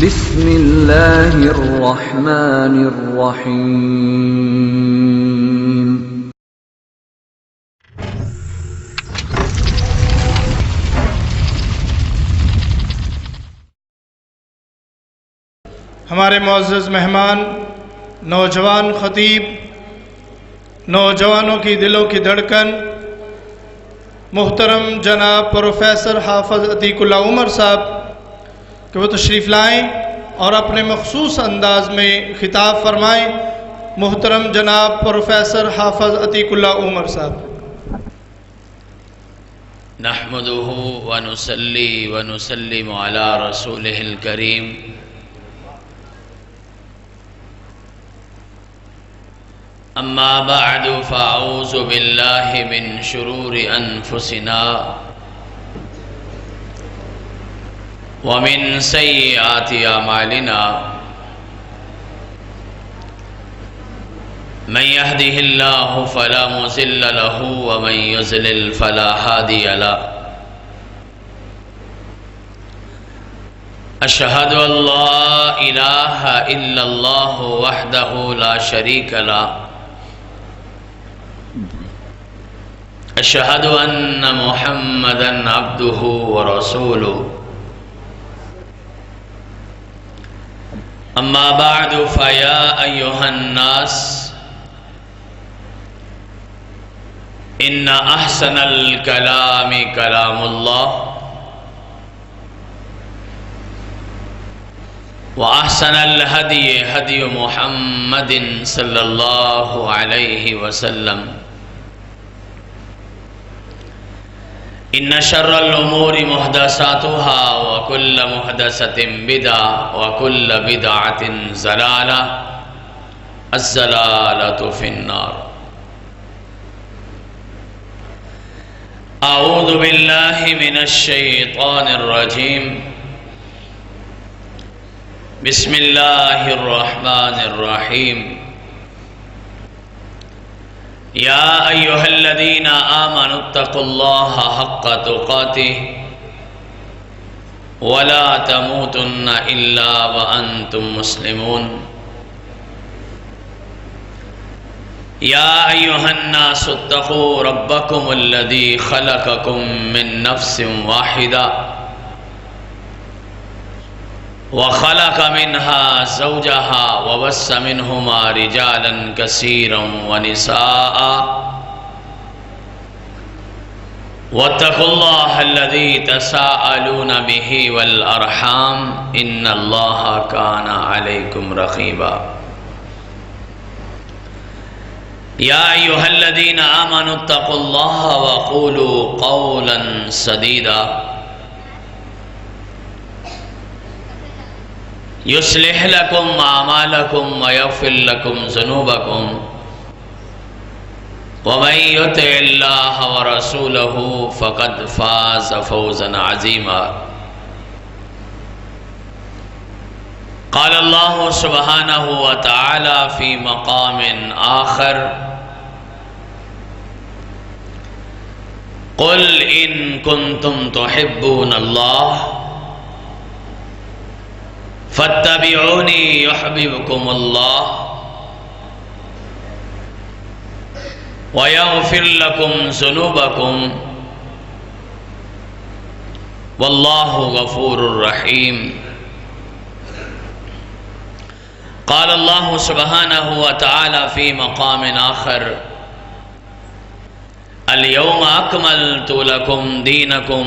بسم اللہ الرحمن الرحیم۔ ہمارے معزز مہمان، نوجوان خطیب، نوجوانوں کی دلوں کی دھڑکن، محترم جناب پروفیسر حافظ عتیق اللہ عمر صاحب کہ وہ تشریف لائیں اور اپنے مخصوص انداز میں خطاب فرمائیں۔ محترم جناب پروفیسر حافظ عتیق اللہ عمر صاحب۔ نحمده ونصلي ونسلم على رسوله الكريم، اما بعد فاعوذ بالله من شرور انفسنا ومن سيئات اعمالنا، من يهده الله فلا مضل له ومن يضلل فلا هادي له، اشهد ان لا اله الا الله وحده لا شريك له، اشهد ان محمدا عبده ورسوله، اما بعد فيا ايها الناس ان احسن الكلام كلام الله، واحسن الهدي هدي محمد صلى الله عليه وسلم، ان شر الامور محدثاتها وكل محدثة بدعة وكل بدعة ضلالة، الضلالة في النار۔ اعوذ بالله من الشيطان الرجيم، بسم الله الرحمن الرحيم، يا أيها الذين آمنوا اتقوا الله حق تقاته ولا تموتن إلا وأنتم مسلمون، يا أيها الناس اتقوا ربكم الذي خلقكم من نفس واحدة وخلق منها زوجها وبث منهما رجالا كثيرا ونساء، واتقوا الله الذي تساءلون به والأرحام إن الله كان عليكم رقيبا، يا أيها الذين آمنوا اتقوا الله وقولوا قولا سديدا يصلح لكم أعمالكم ويغفر لكم ذنوبكم، ومن يطع الله ورسوله فقد فاز فوزا عظيما۔ قال الله سبحانه وتعالى في مقام آخر، قل إن كنتم تحبون الله فاتبعوني يحببكم الله ويغفر لكم ذنوبكم والله غفور رحيم۔ قال الله سبحانه وتعالى في مقام آخر، اليوم أكملت لكم دينكم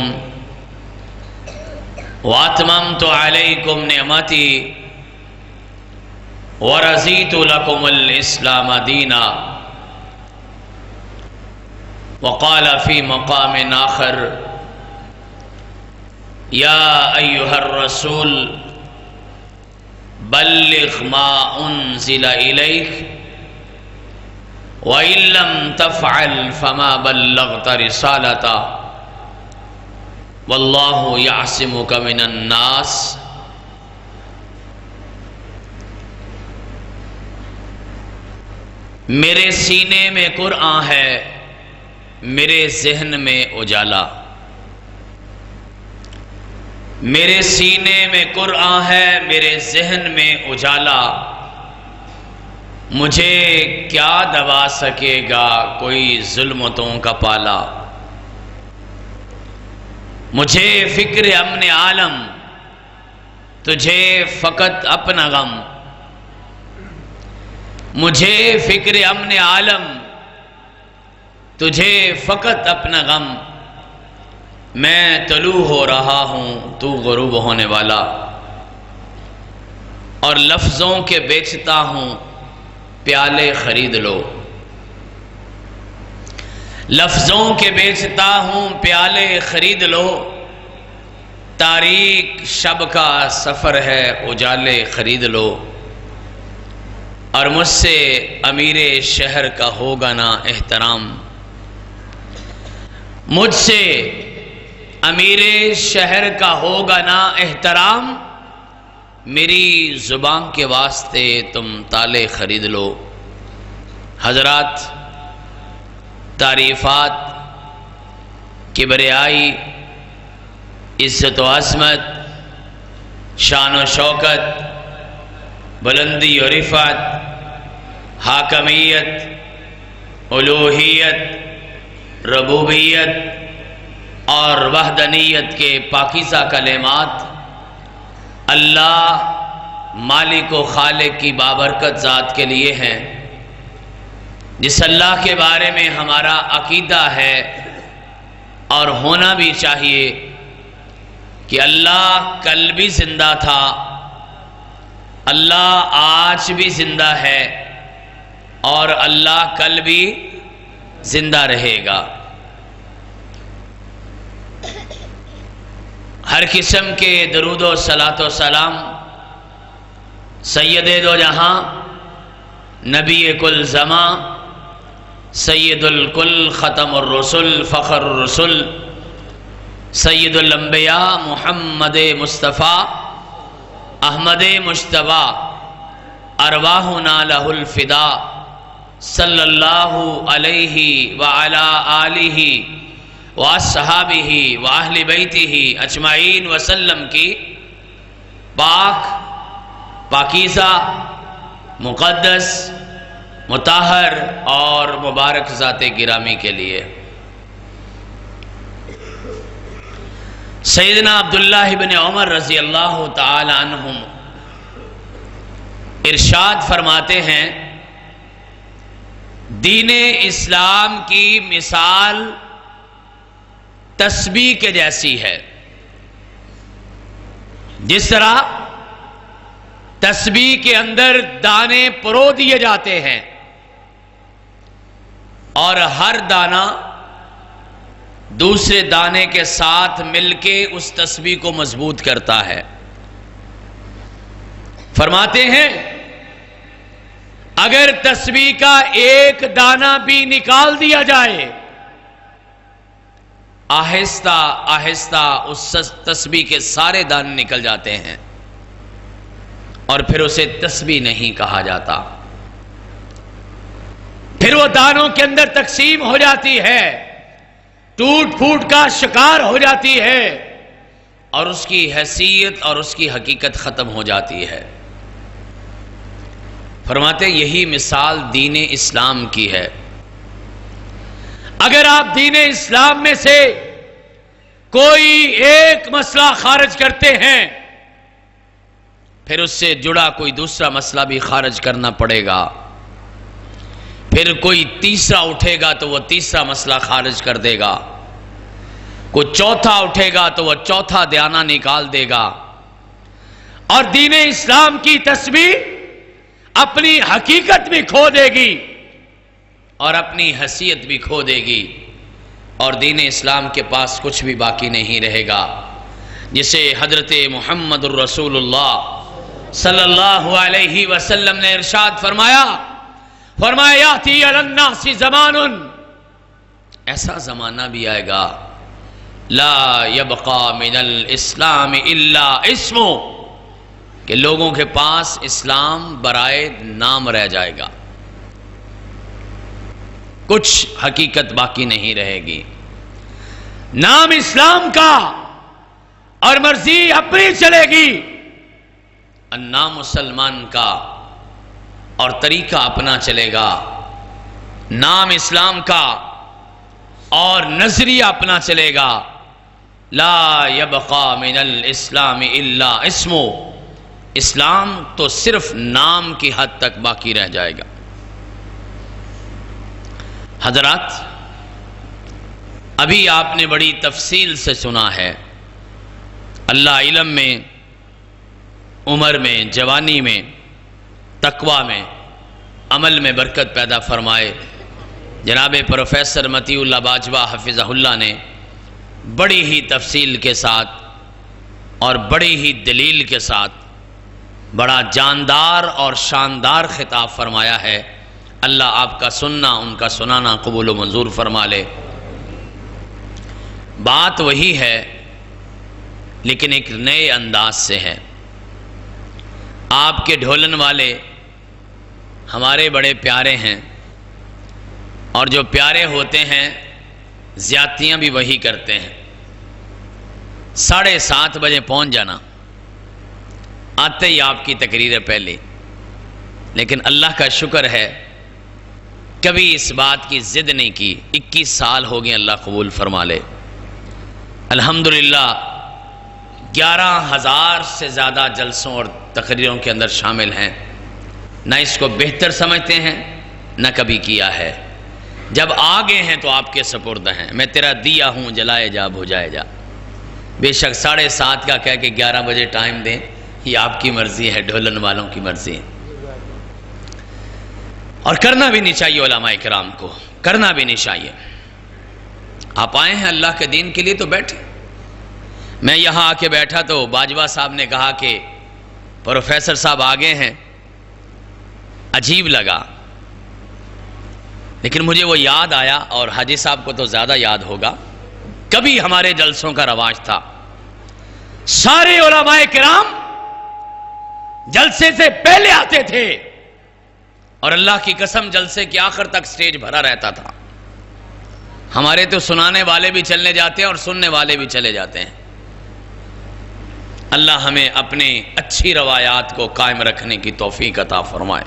واتممت عليكم نعمتي ورضيت لكم الاسلام دينا۔ وقال في مقام آخر، يا أيها الرسول بلغ ما أنزل إليك وإن لم تفعل فما بلغت رسالته واللہ یعصمک من الناس۔ میرے سینے میں قرآن ہے، میرے ذہن میں اجالا، میرے سینے میں قرآن ہے، میرے ذہن میں اجالا، مجھے کیا دبا سکے گا کوئی ظلمتوں کا پالا۔ مجھے فکر امن عالم، تجھے فقط اپنا غم۔ مجھے فکر امن عالم، تجھے فقط اپنا غم۔ میں طلوع ہو رہا ہوں، تو غروب ہونے والا، اور لفظوں کے بیچتا ہوں پیالے خرید لو۔ لفظوں کے بیچتا ہوں پیالے خرید لو، تاریک شب کا سفر ہے اجالے خرید لو۔ اور مجھ سے امیر شہر کا ہوگا نا احترام، مجھ سے امیر شہر کا ہوگا نا احترام، میری زبان کے واسطے تم تالے خرید لو۔ حضرات، تعریفات، کبریائی، عزت و عظمت، شان و شوکت، بلندی و رفعت، حاکمیت، الوہیت، ربوبیت اور وحدانیت کے پاکیزہ کلمات اللہ مالک و خالق کی بابرکت ذات کے لیے ہیں، جس اللہ کے بارے میں ہمارا عقیدہ ہے اور ہونا بھی چاہیے کہ اللہ کل بھی زندہ تھا، اللہ آج بھی زندہ ہے، اور اللہ کل بھی زندہ رہے گا۔ ہر قسم کے درود و صلاۃ و سلام سید دو جہاں، نبی کل زمان، سید الکل، ختم الرسل، فخر الرسل، سید الانبیاء، محمد مصطفیٰ، احمد مجتبیٰ، ارواحنا لہ الفدا، صلی اللہ علیہ وعلی آلہ واصحابہ واہل بیتہ اجمعین وسلم کی پاک، پاکیزہ، مقدس، مطہر اور مبارک ذات گرامی کے لیے۔ سیدنا عبداللہ بن عمر رضی اللہ تعالی عنہم ارشاد فرماتے ہیں، دین اسلام کی مثال تسبیح کے جیسی ہے۔ جس طرح تسبیح کے اندر دانے پرو دیے جاتے ہیں اور ہر دانہ دوسرے دانے کے ساتھ مل کے اس تسبیح کو مضبوط کرتا ہے، فرماتے ہیں اگر تسبیح کا ایک دانہ بھی نکال دیا جائے، آہستہ آہستہ اس تسبیح کے سارے دانے نکل جاتے ہیں اور پھر اسے تسبیح نہیں کہا جاتا، پھر وہ دانوں کے اندر تقسیم ہو جاتی ہے، ٹوٹ پھوٹ کا شکار ہو جاتی ہے اور اس کی حیثیت اور اس کی حقیقت ختم ہو جاتی ہے۔ فرماتے یہی مثال دین اسلام کی ہے۔ اگر آپ دین اسلام میں سے کوئی ایک مسئلہ خارج کرتے ہیں، پھر اس سے جڑا کوئی دوسرا مسئلہ بھی خارج کرنا پڑے گا، پھر کوئی تیسرا اٹھے گا تو وہ تیسرا مسئلہ خارج کر دے گا، کوئی چوتھا اٹھے گا تو وہ چوتھا دانہ نکال دے گا، اور دین اسلام کی تسبیح اپنی حقیقت بھی کھو دے گی اور اپنی حیثیت بھی کھو دے گی، اور دین اسلام کے پاس کچھ بھی باقی نہیں رہے گا، جسے حضرت محمد الرسول اللہ صلی اللہ علیہ وسلم نے ارشاد فرمایا یاتی علی الناس زمان، ایسا زمانہ بھی آئے گا لا یبقى من الاسلام الا اسمہ، کہ لوگوں کے پاس اسلام برائے نام رہ جائے گا، کچھ حقیقت باقی نہیں رہے گی۔ نام اسلام کا اور مرضی اپنی چلے گی، نام مسلمان کا اور طریقہ اپنا چلے گا، نام اسلام کا اور نظریہ اپنا چلے گا، لا یبقى من الاسلام الا اسمو، اسلام تو صرف نام کی حد تک باقی رہ جائے گا۔ حضرات، ابھی آپ نے بڑی تفصیل سے سنا ہے، اللہ علم میں، عمر میں، جوانی میں، تقوی میں، عمل میں برکت پیدا فرمائے۔ جناب پروفیسر مطیع اللہ باجوہ حفظہ اللہ نے بڑی ہی تفصیل کے ساتھ اور بڑی ہی دلیل کے ساتھ بڑا جاندار اور شاندار خطاب فرمایا ہے۔ اللہ آپ کا سننا، ان کا سنانا قبول و منظور فرما لے۔ بات وہی ہے لیکن ایک نئے انداز سے ہے۔ آپ کے ڈھولن والے ہمارے بڑے پیارے ہیں، اور جو پیارے ہوتے ہیں زیادتیاں بھی وہی کرتے ہیں۔ 7:30 بجے پہنچ جانا، آتے ہی آپ کی تقریر ہے پہلے، لیکن اللہ کا شکر ہے کبھی اس بات کی ضد نہیں کی۔ 21 سال ہو گئے، اللہ قبول فرما لے۔ الحمدللہ 11,000 سے زیادہ جلسوں اور تقریروں کے اندر شامل ہیں۔ نہ اس کو بہتر سمجھتے ہیں نہ کبھی کیا ہے۔ جب آگے ہیں تو آپ کے سپرد ہیں۔ میں تیرا دیا ہوں، جلائے جا بجھائے جا۔ بے شک 7:30 کا کہہ کے 11 بجے ٹائم دیں، یہ آپ کی مرضی ہے، ڈھولن والوں کی مرضی ہے، اور کرنا بھی نہیں چاہیے۔ علماء کرام کو کرنا بھی نہیں چاہیے۔ آپ آئے ہیں اللہ کے دین کے لیے تو بیٹھے۔ میں یہاں آ کے بیٹھا تو باجوہ صاحب نے کہا کہ پروفیسر صاحب آگے ہیں، عجیب لگا، لیکن مجھے وہ یاد آیا، اور حاجی صاحب کو تو زیادہ یاد ہوگا، کبھی ہمارے جلسوں کا رواج تھا، سارے علماء کرام جلسے سے پہلے آتے تھے، اور اللہ کی قسم جلسے کے آخر تک سٹیج بھرا رہتا تھا۔ ہمارے تو سنانے والے بھی چلنے جاتے ہیں اور سننے والے بھی چلے جاتے ہیں۔ اللہ ہمیں اپنے اچھی روایات کو قائم رکھنے کی توفیق عطا فرمائے۔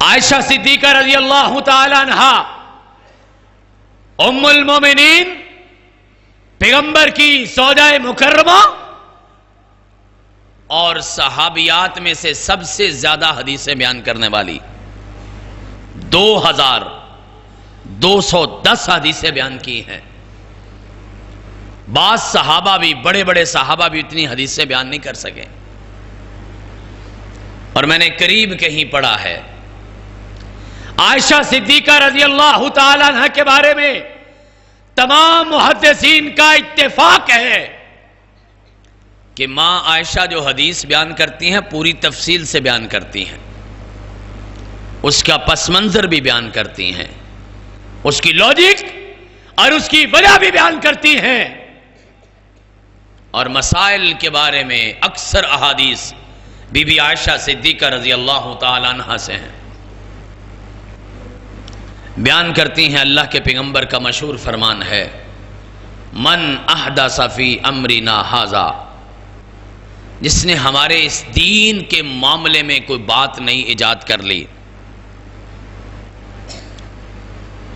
عائشہ صدیقہ رضی اللہ تعالی عنہا ام المومنین، پیغمبر کی زوجہ مکرمہ، اور صحابیات میں سے سب سے زیادہ حدیثیں بیان کرنے والی، 2210 حدیثیں بیان کی ہیں۔ بعض صحابہ بھی، بڑے بڑے صحابہ بھی اتنی حدیثیں بیان نہیں کر سکے۔ اور میں نے قریب کہیں پڑھا ہے، عائشہ صدیقہ رضی اللہ تعالیٰ عنہ کے بارے میں تمام محدثین کا اتفاق ہے کہ ماں عائشہ جو حدیث بیان کرتی ہیں پوری تفصیل سے بیان کرتی ہیں، اس کا پس منظر بھی بیان کرتی ہیں، اس کی لاجک اور اس کی وجہ بھی بیان کرتی ہیں، اور مسائل کے بارے میں اکثر احادیث بی بی عائشہ صدیقہ رضی اللہ تعالی عنہا سے ہیں، بیان کرتی ہیں۔ اللہ کے پیغمبر کا مشہور فرمان ہے، من احدث فی امرنا ھذا، جس نے ہمارے اس دین کے معاملے میں کوئی بات نئی ایجاد کر لی،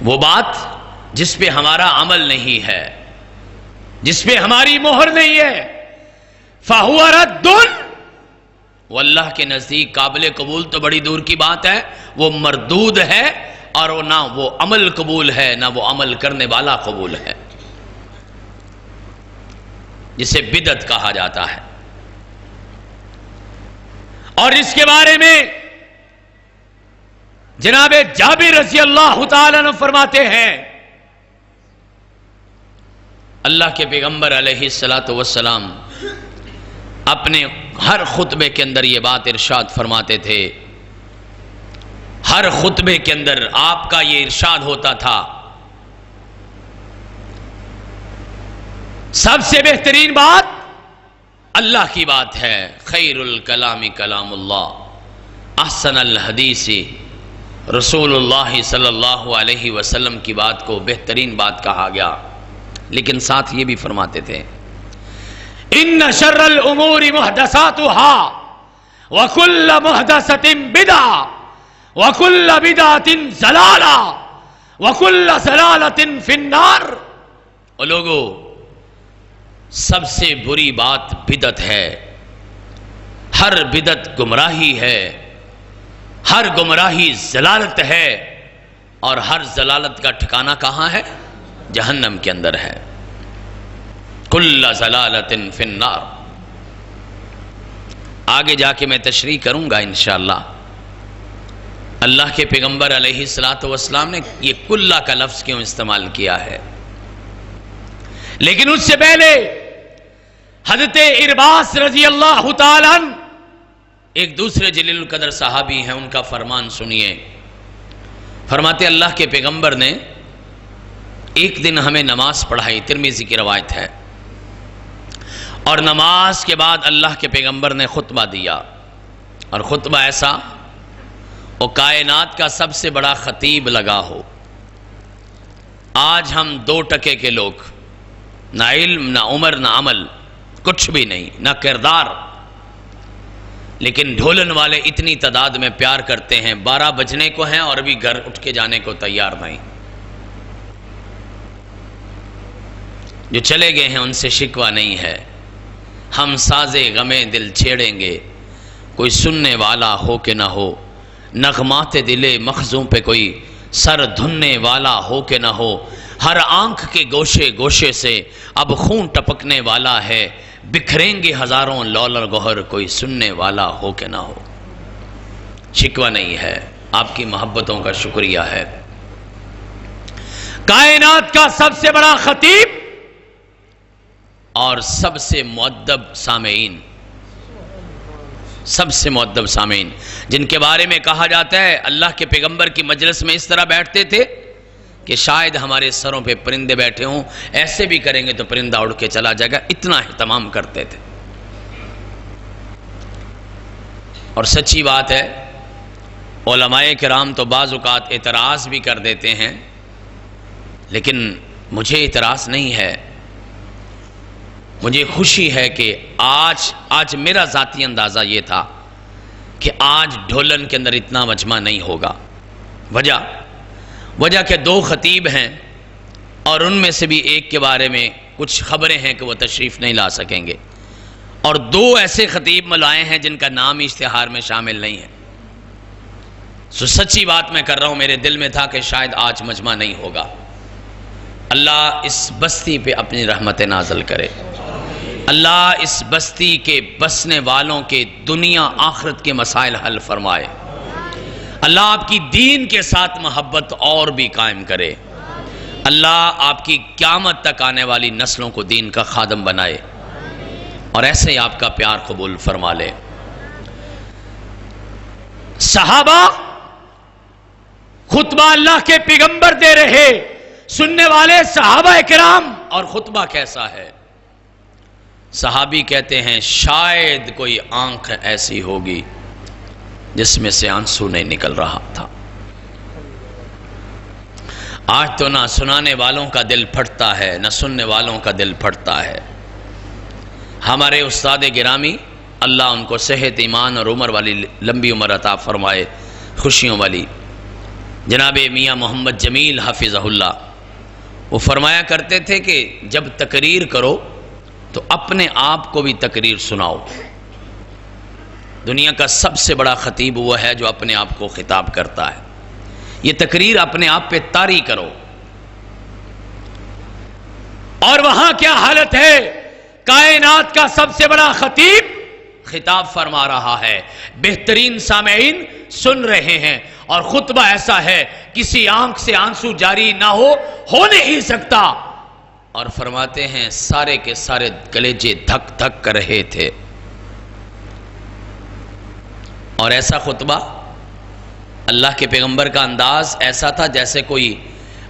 وہ بات جس پہ ہمارا عمل نہیں ہے، جس پہ ہماری مہر نہیں ہے، فَهُوَ رَدٌّ، وہ اللہ کے نزدیک قابل قبول تو بڑی دور کی بات ہے، وہ مردود ہے، اور نہ وہ عمل قبول ہے نہ وہ عمل کرنے والا قبول ہے، جسے بدعت کہا جاتا ہے۔ اور اس کے بارے میں جناب جابر رضی اللہ تعالیٰ عنہ فرماتے ہیں، اللہ کے پیغمبر علیہ السلام اپنے ہر خطبے کے اندر یہ بات ارشاد فرماتے تھے، ہر خطبے کے اندر آپ کا یہ ارشاد ہوتا تھا، سب سے بہترین بات اللہ کی بات ہے، خیر الکلام کلام اللہ، احسن الحدیث رسول اللہ صلی اللہ علیہ وسلم کی بات کو بہترین بات کہا گیا۔ لیکن ساتھ یہ بھی فرماتے تھے ان شر الامور محدثاتها وکل محدثۃ بدعہ وکل بدعۃ ضلالہ وکل ضلالۃ فی النار۔ اور لوگو، سب سے بری بات بدعت ہے، ہر بدعت گمراہی ہے، ہر گمراہی ضلالت ہے، اور ہر ضلالت کا ٹھکانہ کہاں ہے؟ جہنم کے اندر ہے۔ کل ضلالت فی النار۔ آگے جا کے میں تشریح کروں گا انشاءاللہ۔ اللہ کے پیغمبر علیہ الصلوۃ والسلام نے یہ کلہ کا لفظ کیوں استعمال کیا ہے، لیکن اس سے پہلے حضرت ارباس رضی اللہ تعالیٰ عنہ ایک دوسرے جلیل القدر صحابی ہیں، ان کا فرمان سنیے۔ فرماتے اللہ کے پیغمبر نے ایک دن ہمیں نماز پڑھائی، ترمذی کی روایت ہے، اور نماز کے بعد اللہ کے پیغمبر نے خطبہ دیا، اور خطبہ ایسا وہ کائنات کا سب سے بڑا خطیب لگا ہو۔ آج ہم 2 ٹکے کے لوگ، نہ علم نہ عمر نہ عمل، کچھ بھی نہیں، نہ کردار، لیکن ڈھولن والے اتنی تعداد میں پیار کرتے ہیں، 12 بجنے کو ہیں اور ابھی گھر اٹھ کے جانے کو تیار نہیں۔ جو چلے گئے ہیں ان سے شکوہ نہیں ہے، ہم سازے غمیں دل چھیڑیں گے، کوئی سننے والا ہو کہ نہ ہو، نغمات دلے مخزوں پہ کوئی سر دھننے والا ہو کہ نہ ہو، ہر آنکھ کے گوشے گوشے سے اب خون ٹپکنے والا ہے، بکھریں گے ہزاروں لولر گوہر، کوئی سننے والا ہو کہ نہ ہو۔ شکوہ نہیں ہے، آپ کی محبتوں کا شکریہ ہے۔ کائنات کا سب سے بڑا خطیب اور سب سے مؤدب سامعین، سب سے مؤدب سامعین، جن کے بارے میں کہا جاتا ہے اللہ کے پیغمبر کی مجلس میں اس طرح بیٹھتے تھے کہ شاید ہمارے سروں پہ پرندے بیٹھے ہوں، ایسے بھی کریں گے تو پرندہ اڑ کے چلا جائے گا، اتنا اہتمام کرتے تھے۔ اور سچی بات ہے، علماء کرام تو بعض اوقات اعتراض بھی کر دیتے ہیں، لیکن مجھے اعتراض نہیں ہے، مجھے خوشی ہے کہ آج میرا ذاتی اندازہ یہ تھا کہ آج ڈھولن کے اندر اتنا مجمع نہیں ہوگا۔ وجہ کہ 2 خطیب ہیں، اور ان میں سے بھی ایک کے بارے میں کچھ خبریں ہیں کہ وہ تشریف نہیں لا سکیں گے، اور 2 ایسے خطیب ملائے ہیں جن کا نام اشتہار میں شامل نہیں ہے۔ سچی بات میں کر رہا ہوں، میرے دل میں تھا کہ شاید آج مجمع نہیں ہوگا۔ اللہ اس بستی پہ اپنی رحمت نازل کرے، اللہ اس بستی کے بسنے والوں کے دنیا آخرت کے مسائل حل فرمائے، اللہ آپ کی دین کے ساتھ محبت اور بھی قائم کرے، اللہ آپ کی قیامت تک آنے والی نسلوں کو دین کا خادم بنائے، اور ایسے ہی آپ کا پیار قبول فرما لے۔ صحابہ خطبہ اللہ کے پیغمبر دے رہے، سننے والے صحابہ کرام، اور خطبہ کیسا ہے؟ صحابی کہتے ہیں شاید کوئی آنکھ ایسی ہوگی جس میں سے آنسو نہیں نکل رہا تھا۔ آج تو نہ سنانے والوں کا دل پھٹتا ہے، نہ سننے والوں کا دل پھٹتا ہے۔ ہمارے استاد گرامی، اللہ ان کو صحت، ایمان اور عمر والی لمبی عمر عطا فرمائے، خوشیوں والی، جناب میاں محمد جمیل حفظہ اللہ، وہ فرمایا کرتے تھے کہ جب تقریر کرو تو اپنے آپ کو بھی تقریر سناؤ۔ دنیا کا سب سے بڑا خطیب وہ ہے جو اپنے آپ کو خطاب کرتا ہے۔ یہ تقریر اپنے آپ پہ طاری کرو۔ اور وہاں کیا حالت ہے؟ کائنات کا سب سے بڑا خطیب خطاب فرما رہا ہے، بہترین سامعین سن رہے ہیں، اور خطبہ ایسا ہے کسی آنکھ سے آنسو جاری نہ ہو نہیں سکتا، اور فرماتے ہیں سارے کے سارے کلیجے دھک دھک کر رہے تھے۔ اور ایسا خطبہ، اللہ کے پیغمبر کا انداز ایسا تھا جیسے کوئی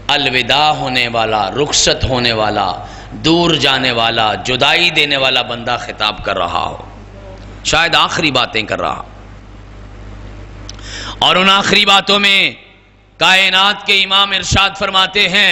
الوداع ہونے والا، رخصت ہونے والا، دور جانے والا، جدائی دینے والا بندہ خطاب کر رہا ہو، شاید آخری باتیں کر رہا۔ اور ان آخری باتوں میں کائنات کے امام ارشاد فرماتے ہیں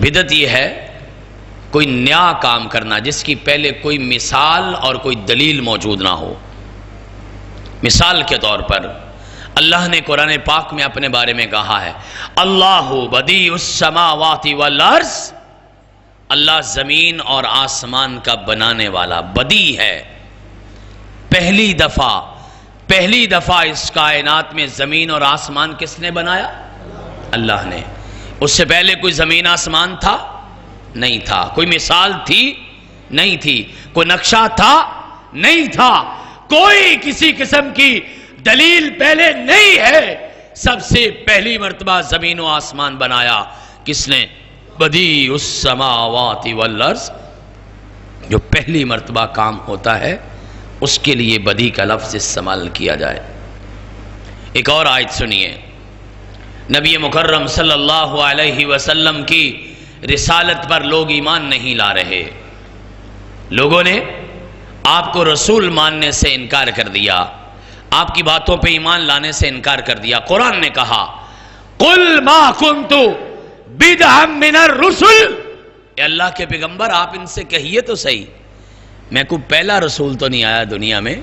بدعت یہ ہے کوئی نیا کام کرنا جس کی پہلے کوئی مثال اور کوئی دلیل موجود نہ ہو۔ مثال کے طور پر اللہ نے قرآن پاک میں اپنے بارے میں کہا ہے اللہ بدیع السماوات والارض، اللہ زمین اور آسمان کا بنانے والا بدیع ہے۔ پہلی دفعہ اس کائنات میں زمین اور آسمان کس نے بنایا؟ اللہ نے۔ اس سے پہلے کوئی زمین آسمان تھا؟ نہیں تھا۔ کوئی مثال تھی؟ نہیں تھی۔ کوئی نقشہ تھا؟ نہیں تھا۔ کوئی کسی قسم کی دلیل پہلے نہیں ہے۔ سب سے پہلی مرتبہ زمین و آسمان بنایا کس نے؟ بدیع السماوات والارض۔ جو پہلی مرتبہ کام ہوتا ہے اس کے لیے بدیع کا لفظ استعمال کیا جائے۔ ایک اور آیت سنیے، نبی مکرم صلی اللہ علیہ وسلم کی رسالت پر لوگ ایمان نہیں لا رہے، لوگوں نے آپ کو رسول ماننے سے انکار کر دیا، آپ کی باتوں پہ ایمان لانے سے انکار کر دیا۔ قرآن نے کہا قُلْ مَا كُنْتُ بِدْعًا مِنَ الرُّسُلِ، اے اللہ کے پیغمبر آپ ان سے کہیے تو صحیح، میں کوئی پہلا رسول تو نہیں آیا دنیا میں،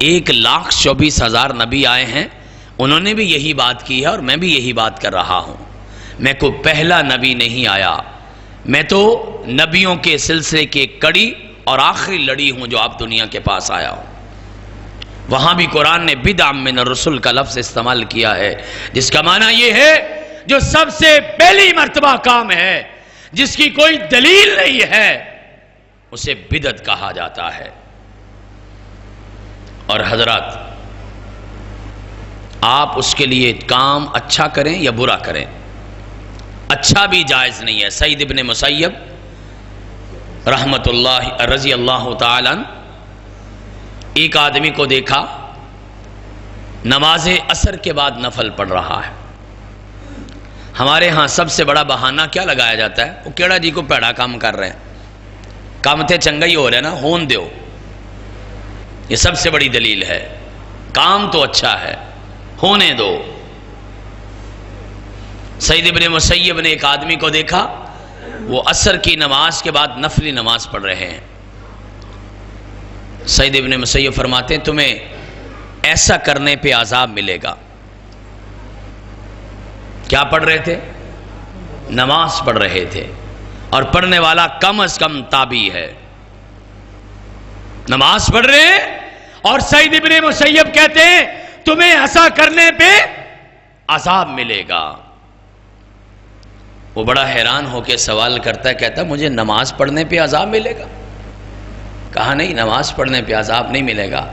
1,24,000 نبی آئے ہیں، انہوں نے بھی یہی بات کی ہے اور میں بھی یہی بات کر رہا ہوں، میں کوئی پہلا نبی نہیں آیا، میں تو نبیوں کے سلسلے کی ایک کڑی اور آخری لڑی ہوں جو آپ دنیا کے پاس آیا ہوں۔ وہاں بھی قرآن نے بدعا من الرسل کا لفظ استعمال کیا ہے، جس کا معنی یہ ہے جو سب سے پہلی مرتبہ کام ہے، جس کی کوئی دلیل نہیں ہے، اسے بدعت کہا جاتا ہے۔ اور حضرات، آپ اس کے لیے کام اچھا کریں یا برا کریں، اچھا بھی جائز نہیں ہے۔ سعید ابن مسیب رحمت اللہ رضی اللہ تعالی عنہ ایک آدمی کو دیکھا نماز عصر کے بعد نفل پڑھ رہا ہے۔ ہمارے ہاں سب سے بڑا بہانہ کیا لگایا جاتا ہے؟ وہ کیڑا جی کو پیڑا کام کر رہے ہیں، کام تے چنگا ہی ہو رہا ہے نا، ہون دیو، یہ سب سے بڑی دلیل ہے۔ کام تو اچھا ہے، ہونے دو۔ سعید ابن مسیب نے ایک آدمی کو دیکھا، وہ عصر کی نماز کے بعد نفلی نماز پڑھ رہے ہیں۔ سعید ابن مسیب فرماتے ہیں تمہیں ایسا کرنے پہ عذاب ملے گا۔ کیا پڑھ رہے تھے؟ نماز پڑھ رہے تھے، اور پڑھنے والا کم از کم تابعی ہے۔ نماز پڑھ رہے ہیں اور سعید ابن مسیب کہتے ہیں تمہیں ایسا کرنے پہ عذاب ملے گا۔ وہ بڑا حیران ہو کے سوال کرتا ہے، کہتا ہے مجھے نماز پڑھنے پہ عذاب ملے گا؟ کہا نہیں، نماز پڑھنے پہ عذاب نہیں ملے گا،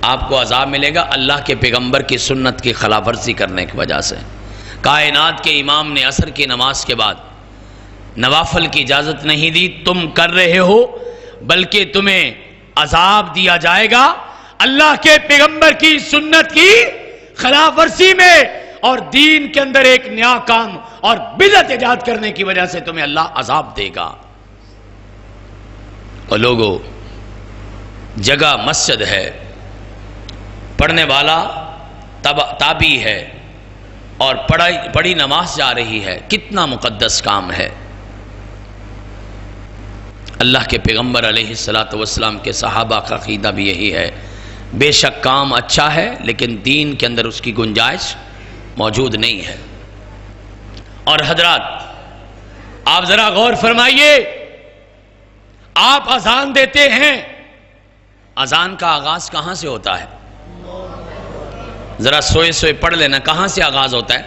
آپ کو عذاب ملے گا اللہ کے پیغمبر کی سنت کی خلاف ورزی کرنے کی وجہ سے۔ کائنات کے امام نے عصر کی نماز کے بعد نوافل کی اجازت نہیں دی، تم کر رہے ہو، بلکہ تمہیں عذاب دیا جائے گا اللہ کے پیغمبر کی سنت کی خلاف ورزی میں، اور دین کے اندر ایک نیا کام اور بدعت ایجاد کرنے کی وجہ سے تمہیں اللہ عذاب دے گا۔ اور لوگوں، جگہ مسجد ہے، پڑھنے والا تابعی ہے، اور پڑھی نماز جا رہی ہے، کتنا مقدس کام ہے۔ اللہ کے پیغمبر علیہ السلام کے صحابہ کا عقیدہ بھی یہی ہے، بے شک کام اچھا ہے لیکن دین کے اندر اس کی گنجائش موجود نہیں ہے۔ اور حضرات، آپ ذرا غور فرمائیے، آپ اذان دیتے ہیں، اذان کا آغاز کہاں سے ہوتا ہے؟ ذرا سوئے سوئے پڑھ لینا، کہاں سے آغاز ہوتا ہے؟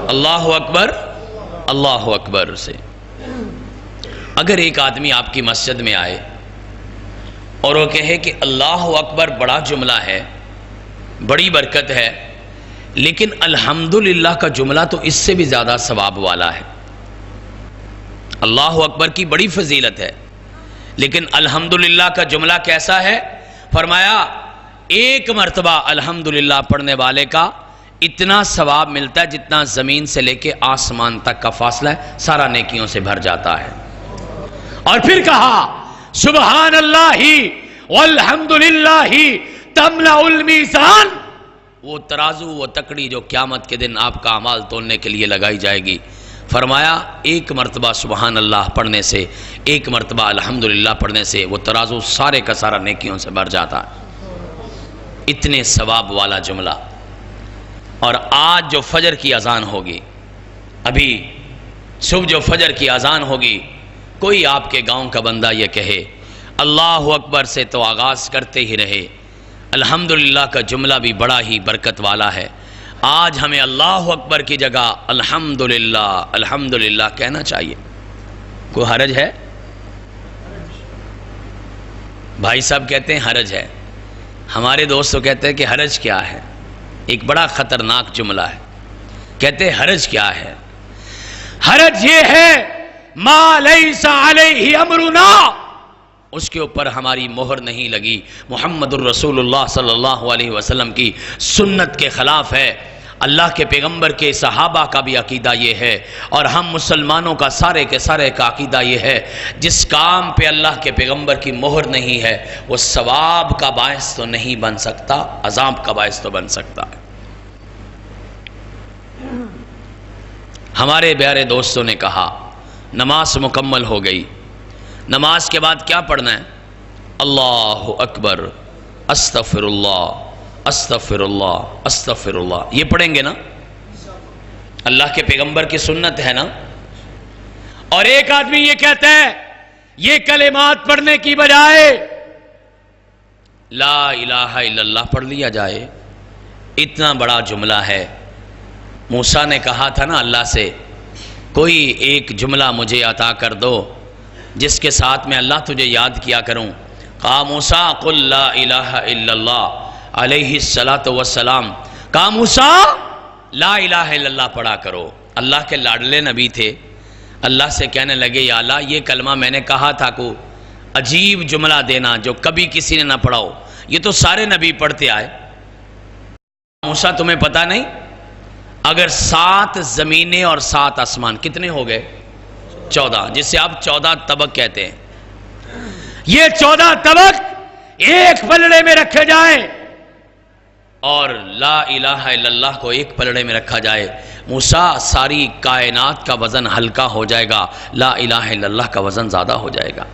اللہ اکبر، اللہ اکبر سے۔ اگر ایک آدمی آپ کی مسجد میں آئے اور وہ کہے کہ اللہ اکبر بڑا جملہ ہے، بڑی برکت ہے، لیکن الحمدللہ کا جملہ تو اس سے بھی زیادہ ثواب والا ہے۔ اللہ اکبر کی بڑی فضیلت ہے، لیکن الحمدللہ کا جملہ کیسا ہے؟ فرمایا ایک مرتبہ الحمدللہ پڑھنے والے کا اتنا ثواب ملتا ہے جتنا زمین سے لے کے آسمان تک کا فاصلہ ہے، سارا نیکیوں سے بھر جاتا ہے۔ اور پھر کہا سبحان اللہ والحمدللہ تملأ المیزان، وہ ترازو، وہ تکڑی جو قیامت کے دن آپ کا اعمال تولنے کے لیے لگائی جائے گی، فرمایا ایک مرتبہ سبحان اللہ پڑھنے سے، ایک مرتبہ الحمدللہ پڑھنے سے وہ ترازو سارے کا سارا نیکیوں سے بھر جاتا ہے۔ اتنے ثواب والا جملہ۔ اور آج جو فجر کی اذان ہوگی، ابھی صبح جو فجر کی اذان ہوگی، کوئی آپ کے گاؤں کا بندہ یہ کہے اللہ اکبر سے تو آغاز کرتے ہی رہے، الحمدللہ کا جملہ بھی بڑا ہی برکت والا ہے۔ آج ہمیں اللہ اکبر کی جگہ الحمدللہ الحمدللہ کہنا چاہیے۔ کوئی حرج ہے؟ بھائی صاحب کہتے ہیں حرج ہے، ہمارے دوستوں کہتے ہیں کہ حرج کیا ہے؟ ایک بڑا خطرناک جملہ ہے۔ کہتے ہیں حرج کیا ہے؟ حرج یہ ہے ما لیس علیہ امرنا، اس کے اوپر ہماری مہر نہیں لگی، محمد الرسول اللہ صلی اللہ علیہ وسلم کی سنت کے خلاف ہے۔ اللہ کے پیغمبر کے صحابہ کا بھی عقیدہ یہ ہے، اور ہم مسلمانوں کا سارے کے سارے کا عقیدہ یہ ہے، جس کام پہ اللہ کے پیغمبر کی مہر نہیں ہے وہ ثواب کا باعث تو نہیں بن سکتا، عذاب کا باعث تو بن سکتا ہے۔ ہمارے پیارے دوستوں نے کہا نماز مکمل ہو گئی، نماز کے بعد کیا پڑھنا ہے؟ اللہ اکبر، استغفر اللہ، استغفر اللہ، استغفر اللہ، یہ پڑھیں گے نا؟ اللہ کے پیغمبر کی سنت ہے نا؟ اور ایک آدمی یہ کہتا ہے یہ کلمات پڑھنے کی بجائے لا الہ الا اللہ پڑھ لیا جائے، اتنا بڑا جملہ ہے۔ موسیٰ نے کہا تھا نا اللہ سے کوئی ایک جملہ مجھے عطا کر دو جس کے ساتھ میں اللہ تجھے یاد کیا کروں۔ کہا موسیٰ قل لا الہ الا اللہ علیہ السلام، کہا موسیٰ لا الہ الا اللہ پڑھا کرو۔ اللہ کے لاڈلے نبی تھے، اللہ سے کہنے لگے یا اللہ یہ کلمہ میں نے کہا تھا کو عجیب جملہ دینا جو کبھی کسی نے نہ پڑھا ہو، یہ تو سارے نبی پڑھتے آئے۔ موسیٰ تمہیں پتہ نہیں اگر 7 زمینیں اور 7 آسمان کتنے ہو گئے؟ 14، جس سے آپ 14 طبق کہتے ہیں، یہ 14 طبق ایک پلڑے میں رکھے جائیں اور لا الہ الا اللہ کو ایک پلڑے میں رکھا جائے، موسیٰ ساری کائنات کا وزن ہلکا ہو جائے گا، لا الہ الا اللہ کا وزن زیادہ ہو جائے گا۔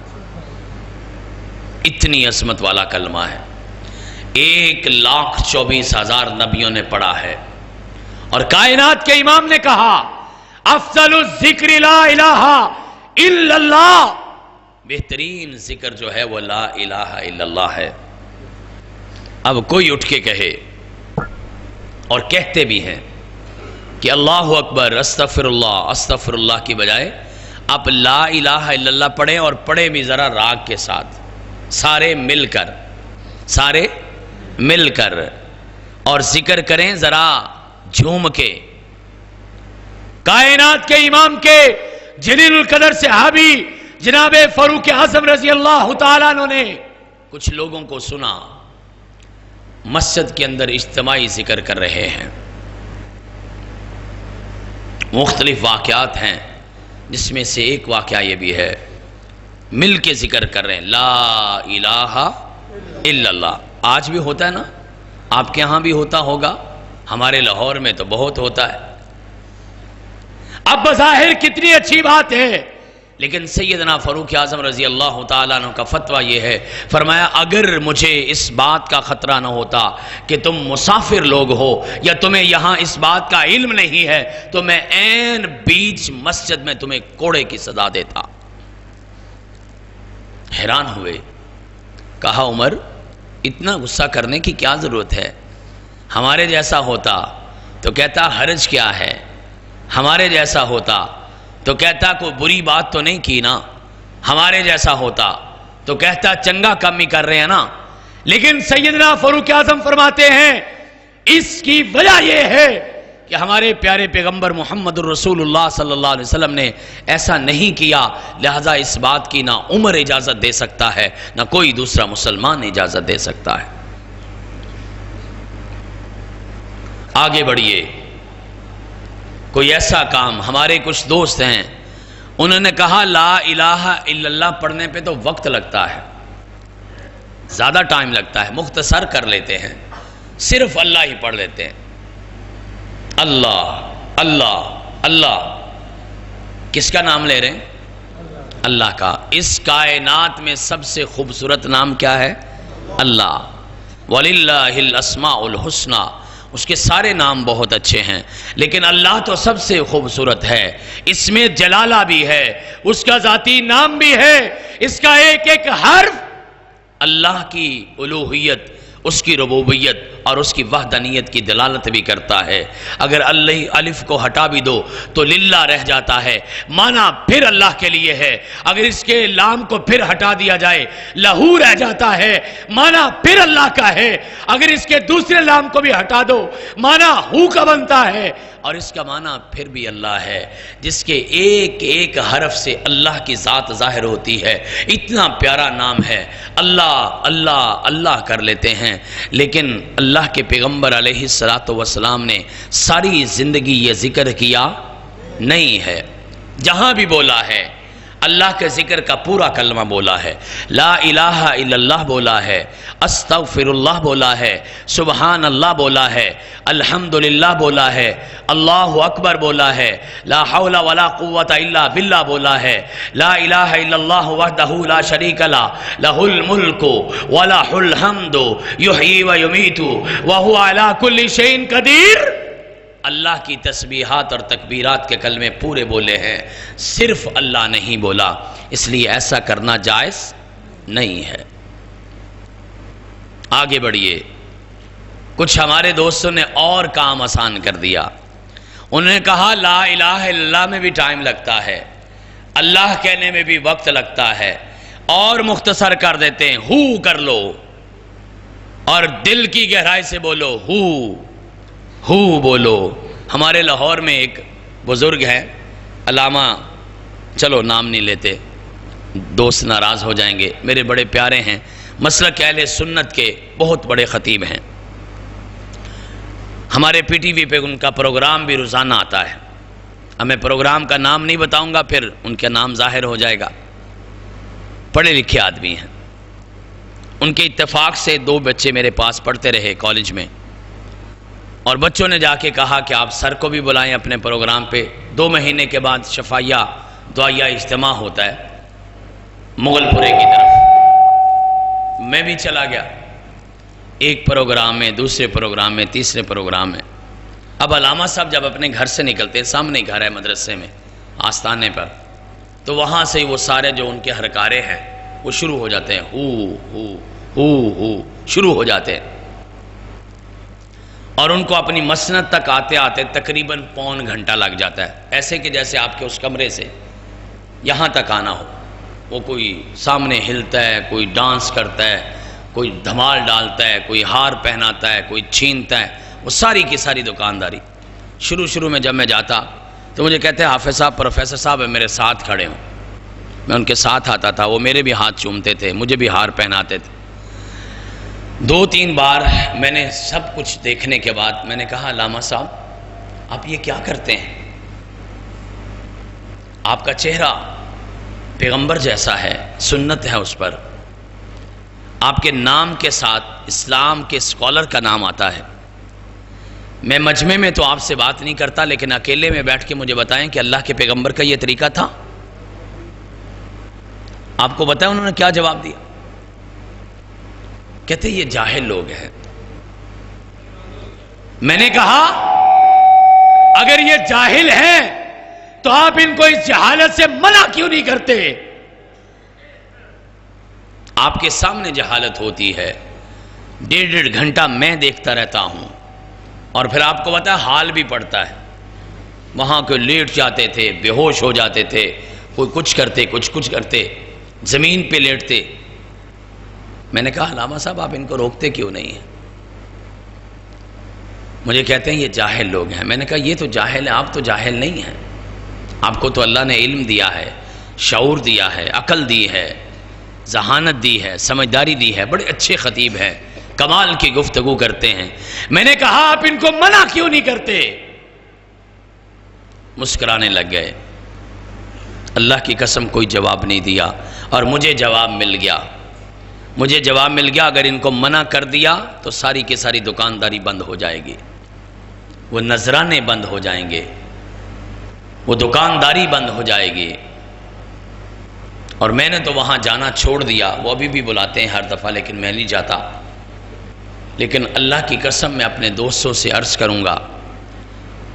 اتنی عظمت والا کلمہ ہے، 1,24,000 نبیوں نے پڑھا ہے، اور کائنات کے امام نے کہا افضل الذکر لا الہ الا اللہ، بہترین ذکر جو ہے وہ لا الہ الا اللہ ہے۔ اب کوئی اٹھ کے کہے، اور کہتے بھی ہیں کہ اللہ اکبر استغفر اللہ کی بجائے آپ لا الہ الا اللہ پڑھیں، اور پڑھیں بھی ذرا راگ کے ساتھ، سارے مل کر اور ذکر کریں ذرا جھوم کے۔ کائنات کے امام کے جلیل القدر صحابی جناب فاروق اعظم رضی اللہ تعالیٰ عنہ نے کچھ لوگوں کو سنا مسجد کے اندر اجتماعی ذکر کر رہے ہیں، مختلف واقعات ہیں، جس میں سے ایک واقعہ یہ بھی ہے مل کے ذکر کر رہے ہیں لا الہ الا اللہ۔ آج بھی ہوتا ہے نا؟ آپ کے ہاں بھی ہوتا ہوگا، ہمارے لاہور میں تو بہت ہوتا ہے۔ اب بظاہر کتنی اچھی بات ہے، لیکن سیدنا فاروق اعظم رضی اللہ تعالیٰ عنہ کا فتویٰ یہ ہے، فرمایا اگر مجھے اس بات کا خطرہ نہ ہوتا کہ تم مسافر لوگ ہو یا تمہیں یہاں اس بات کا علم نہیں ہے تو میں عین بیچ مسجد میں تمہیں کوڑے کی سزا دیتا۔ حیران ہوئے، کہا عمر اتنا غصہ کرنے کی کیا ضرورت ہے؟ ہمارے جیسا ہوتا تو کہتا حرج کیا ہے، ہمارے جیسا ہوتا تو کہتا کوئی بری بات تو نہیں کی نا، ہمارے جیسا ہوتا تو کہتا چنگا کم ہی کر رہے ہیں نا۔ لیکن سیدنا فاروق اعظم فرماتے ہیں اس کی وجہ یہ ہے کہ ہمارے پیارے پیغمبر محمد الرسول اللہ صلی اللہ علیہ وسلم نے ایسا نہیں کیا، لہذا اس بات کی نہ عمر اجازت دے سکتا ہے نہ کوئی دوسرا مسلمان اجازت دے سکتا ہے۔ آگے بڑھیے، کوئی ایسا کام، ہمارے کچھ دوست ہیں انہوں نے کہا لا الہ الا اللہ پڑھنے پہ تو وقت لگتا ہے، زیادہ ٹائم لگتا ہے، مختصر کر لیتے ہیں، صرف اللہ ہی پڑھ لیتے ہیں، اللہ اللہ اللہ۔ کس کا نام لے رہے ہیں؟ اللہ کا۔ اس کائنات میں سب سے خوبصورت نام کیا ہے؟ اللہ۔ وَلِلَّهِ الْأَسْمَاءُ الْحُسْنَى، اس کے سارے نام بہت اچھے ہیں، لیکن اللہ تو سب سے خوبصورت ہے۔ اس میں جلالہ بھی ہے، اس کا ذاتی نام بھی ہے، اس کا ایک ایک حرف اللہ کی الوہیت، اس کی ربوبیت اور اس کی وحدانیت کی دلالت بھی کرتا ہے۔ اگر اللہ الف کو ہٹا بھی دو تو للہ رہ جاتا ہے، معنی پھر اللہ کے لیے ہے۔ اگر اس کے لام کو پھر ہٹا دیا جائے لہو رہ جاتا ہے، معنی پھر اللہ کا ہے۔ اگر اس کے دوسرے لام کو بھی ہٹا دو معنی ہو کا بنتا ہے، اور اس کا معنی پھر بھی اللہ ہے، جس کے ایک ایک حرف سے اللہ کی ذات ظاہر ہوتی ہے۔ اتنا پیارا نام ہے۔ اللہ اللہ اللہ کر لیتے ہیں، لیکن اللہ کے پیغمبر علیہ السلام نے ساری زندگی یہ ذکر کیا نہیں ہے۔ جہاں بھی بولا ہے اللہ کے ذکر کا پورا کلمہ بولا ہے، لا الہ الا اللہ بولا ہے، استغفر اللہ بولا ہے، سبحان اللہ بولا ہے، الحمدللہ بولا ہے، اللہ اکبر بولا ہے، لا حول ولا قوت الا باللہ بولا ہے، لا الہ الا اللہ وحدہ لا شریک لہ، لہ الملک ولہ الحمد یحیی و یمیت وہو علی کل شیء قدیر۔ اللہ کی تسبیحات اور تکبیرات کے کلمے پورے بولے ہیں، صرف اللہ نہیں بولا، اس لیے ایسا کرنا جائز نہیں ہے۔ آگے بڑھیے۔ کچھ ہمارے دوستوں نے اور کام آسان کر دیا، انہوں نے کہا لا الہ الا اللہ میں بھی ٹائم لگتا ہے، اللہ کہنے میں بھی وقت لگتا ہے، اور مختصر کر دیتے ہیں، ہو کر لو اور دل کی گہرائی سے بولو، ہو بولو۔ ہمارے لاہور میں ایک بزرگ ہے علامہ، چلو نام نہیں لیتے، دوست ناراض ہو جائیں گے، میرے بڑے پیارے ہیں، مسلک اہل سنت کے بہت بڑے خطیب ہیں۔ ہمارے پی ٹی وی پہ ان کا پروگرام بھی روزانہ آتا ہے، اب میں پروگرام کا نام نہیں بتاؤں گا، پھر ان کا نام ظاہر ہو جائے گا۔ پڑھے لکھے آدمی ہیں، ان کے اتفاق سے 2 بچے میرے پاس پڑھتے رہے کالج میں، اور بچوں نے جا کے کہا کہ آپ سر کو بھی بلائیں اپنے پروگرام پہ۔ 2 مہینے کے بعد شفائیہ دعائیہ اجتماع ہوتا ہے مغل پورے کی طرف، میں بھی چلا گیا، ایک پروگرام میں، دوسرے پروگرام میں، تیسرے پروگرام میں۔ اب علامہ صاحب جب اپنے گھر سے نکلتے، سامنے گھر ہے مدرسے میں آستانے پر، تو وہاں سے وہ سارے جو ان کے ہرکارے ہیں وہ شروع ہو جاتے ہیں، ہو شروع ہو جاتے ہیں، اور ان کو اپنی مسند تک آتے آتے تقریباً پون گھنٹہ لگ جاتا ہے، ایسے کہ جیسے آپ کے اس کمرے سے یہاں تک آنا ہو۔ وہ کوئی سامنے ہلتا ہے، کوئی ڈانس کرتا ہے، کوئی دھمال ڈالتا ہے، کوئی ہار پہناتا ہے، کوئی چھینتا ہے، وہ ساری کی ساری دکانداری۔ شروع میں جب میں جاتا تو مجھے کہتے ہیں حافظ صاحب، پروفیسر صاحب میرے ساتھ کھڑے ہوں، میں ان کے ساتھ آتا تھا، وہ میرے بھی ہاتھ چومتے تھے، مجھے بھی ہار پہناتے تھے۔ 2-3 بار میں نے سب کچھ دیکھنے کے بعد میں نے کہا علامہ صاحب آپ یہ کیا کرتے ہیں؟ آپ کا چہرہ پیغمبر جیسا ہے، سنت ہے اس پر، آپ کے نام کے ساتھ اسلام کے اسکالر کا نام آتا ہے۔ میں مجمع میں تو آپ سے بات نہیں کرتا، لیکن اکیلے میں بیٹھ کے مجھے بتائیں کہ اللہ کے پیغمبر کا یہ طریقہ تھا؟ آپ کو بتائیں انہوں نے کیا جواب دیا؟ کہتے یہ جاہل لوگ ہیں۔ میں نے کہا اگر یہ جاہل ہیں تو آپ ان کو اس جہالت سے منع کیوں نہیں کرتے؟ آپ کے سامنے جہالت ہوتی ہے، 1.5 گھنٹہ میں دیکھتا رہتا ہوں، اور پھر آپ کو پتا ہے حال بھی پڑتا ہے، وہاں کوئی لیٹ جاتے تھے، بے ہوش ہو جاتے تھے، کوئی کچھ کرتے کچھ کرتے، زمین پہ لیٹتے۔ میں نے کہا علامہ صاحب آپ ان کو روکتے کیوں نہیں ہیں؟ مجھے کہتے ہیں یہ جاہل لوگ ہیں۔ میں نے کہا یہ تو جاہل ہیں، آپ تو جاہل نہیں ہیں، آپ کو تو اللہ نے علم دیا ہے، شعور دیا ہے، عقل دی ہے، ذہانت دی ہے، سمجھداری دی ہے، بڑے اچھے خطیب ہیں، کمال کی گفتگو کرتے ہیں۔ میں نے کہا آپ ان کو منع کیوں نہیں کرتے؟ مسکرانے لگ گئے۔ اللہ کی قسم کوئی جواب نہیں دیا، اور مجھے جواب مل گیا، اگر ان کو منع کر دیا تو ساری کی ساری دکانداری بند ہو جائے گی، وہ نذرانے بند ہو جائیں گے، وہ دکانداری بند ہو جائے گی. اور میں نے تو وہاں جانا چھوڑ دیا، وہ ابھی بھی بلاتے ہیں ہر دفعہ لیکن میں نہیں جاتا. لیکن اللہ کی قسم میں اپنے دوستوں سے عرض کروں گا،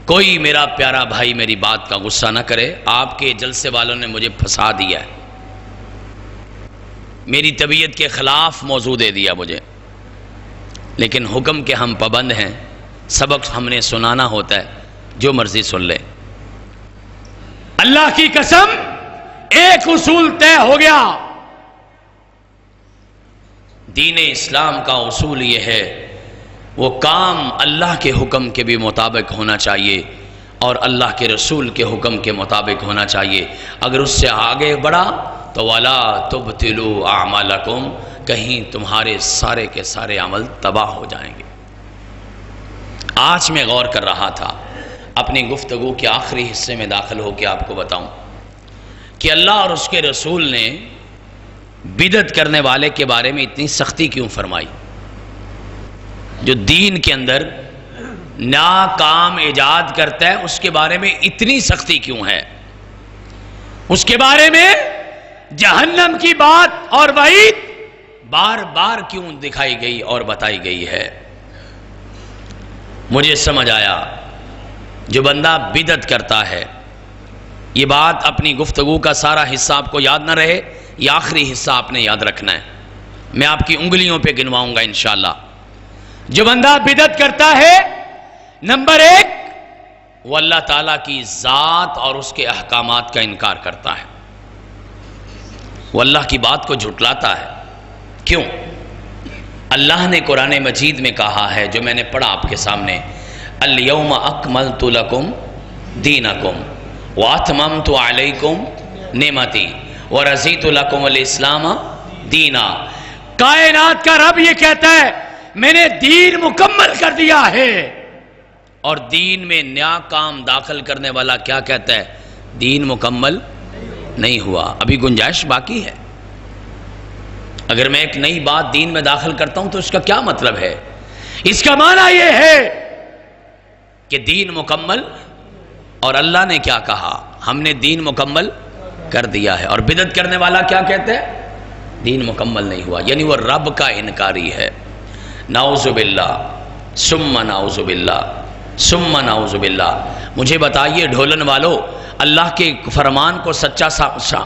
کوئی میرا پیارا بھائی میری بات کا غصہ نہ کرے. آپ کے جلسے والوں نے مجھے پھنسا دیا ہے، میری طبیعت کے خلاف موضوع دے دیا مجھے، لیکن حکم کے ہم پابند ہیں. سبق ہم نے سنانا ہوتا ہے، جو مرضی سن لے. اللہ کی قسم ایک اصول طے ہو گیا. دین اسلام کا اصول یہ ہے، وہ کام اللہ کے حکم کے بھی مطابق ہونا چاہیے اور اللہ کے رسول کے حکم کے مطابق ہونا چاہیے. اگر اس سے آگے بڑھا تو وَلَا تُبْتِلُوا أَعْمَالَكُمْ، کہیں تمہارے سارے کے سارے عمل تباہ ہو جائیں گے. آج میں غور کر رہا تھا، اپنی گفتگو کے آخری حصے میں داخل ہو کے آپ کو بتاؤں کہ اللہ اور اس کے رسول نے بدعت کرنے والے کے بارے میں اتنی سختی کیوں فرمائی. جو دین کے اندر نیا کام ایجاد کرتا ہے اس کے بارے میں اتنی سختی کیوں ہے؟ اس کے بارے میں جہنم کی بات اور وعید بار بار کیوں دکھائی گئی اور بتائی گئی ہے؟ مجھے سمجھ آیا، جو بندہ بدعت کرتا ہے، یہ بات اپنی گفتگو کا سارا حصہ آپ کو یاد نہ رہے، یہ آخری حصہ آپ نے یاد رکھنا ہے. میں آپ کی انگلیوں پہ گنواؤں گا انشاءاللہ. جو بندہ بدعت کرتا ہے، نمبر 1 وہ اللہ تعالیٰ کی ذات اور اس کے احکامات کا انکار کرتا ہے. وہ اللہ کی بات کو جھٹلاتا ہے. کیوں؟ اللہ نے قرآن مجید میں کہا ہے، جو میں نے پڑھا آپ کے سامنے، الَّيَوْمَ أَكْمَلْتُ لَكُمْ دِينَكُمْ وَأَتْمَمْتُ عَلَيْكُمْ نِعْمَتِي وَرَضِيتُ لَكُمُ الْإِسْلَامَ دِينًا. کائنات کا رب یہ کہتا ہے، میں نے دین مکمل کر دیا ہے. اور دین میں نیا کام داخل کرنے والا کیا کہتا ہے؟ دین مکمل نہیں ہوا، ابھی گنجائش باقی ہے. اگر میں ایک نئی بات دین میں داخل کرتا ہوں تو اس کا کیا مطلب ہے؟ اس کا معنی یہ ہے کہ دین مکمل، اور اللہ نے کیا کہا؟ ہم نے دین مکمل کر دیا ہے. اور بدعت کرنے والا کیا کہتا ہے؟ دین مکمل نہیں ہوا، یعنی وہ رب کا انکاری ہے. نعوذ باللہ ثم نعوذ باللہ ثم نعوذ باللہ. مجھے بتائیے ڈھولن والو، اللہ کے فرمان کو سچا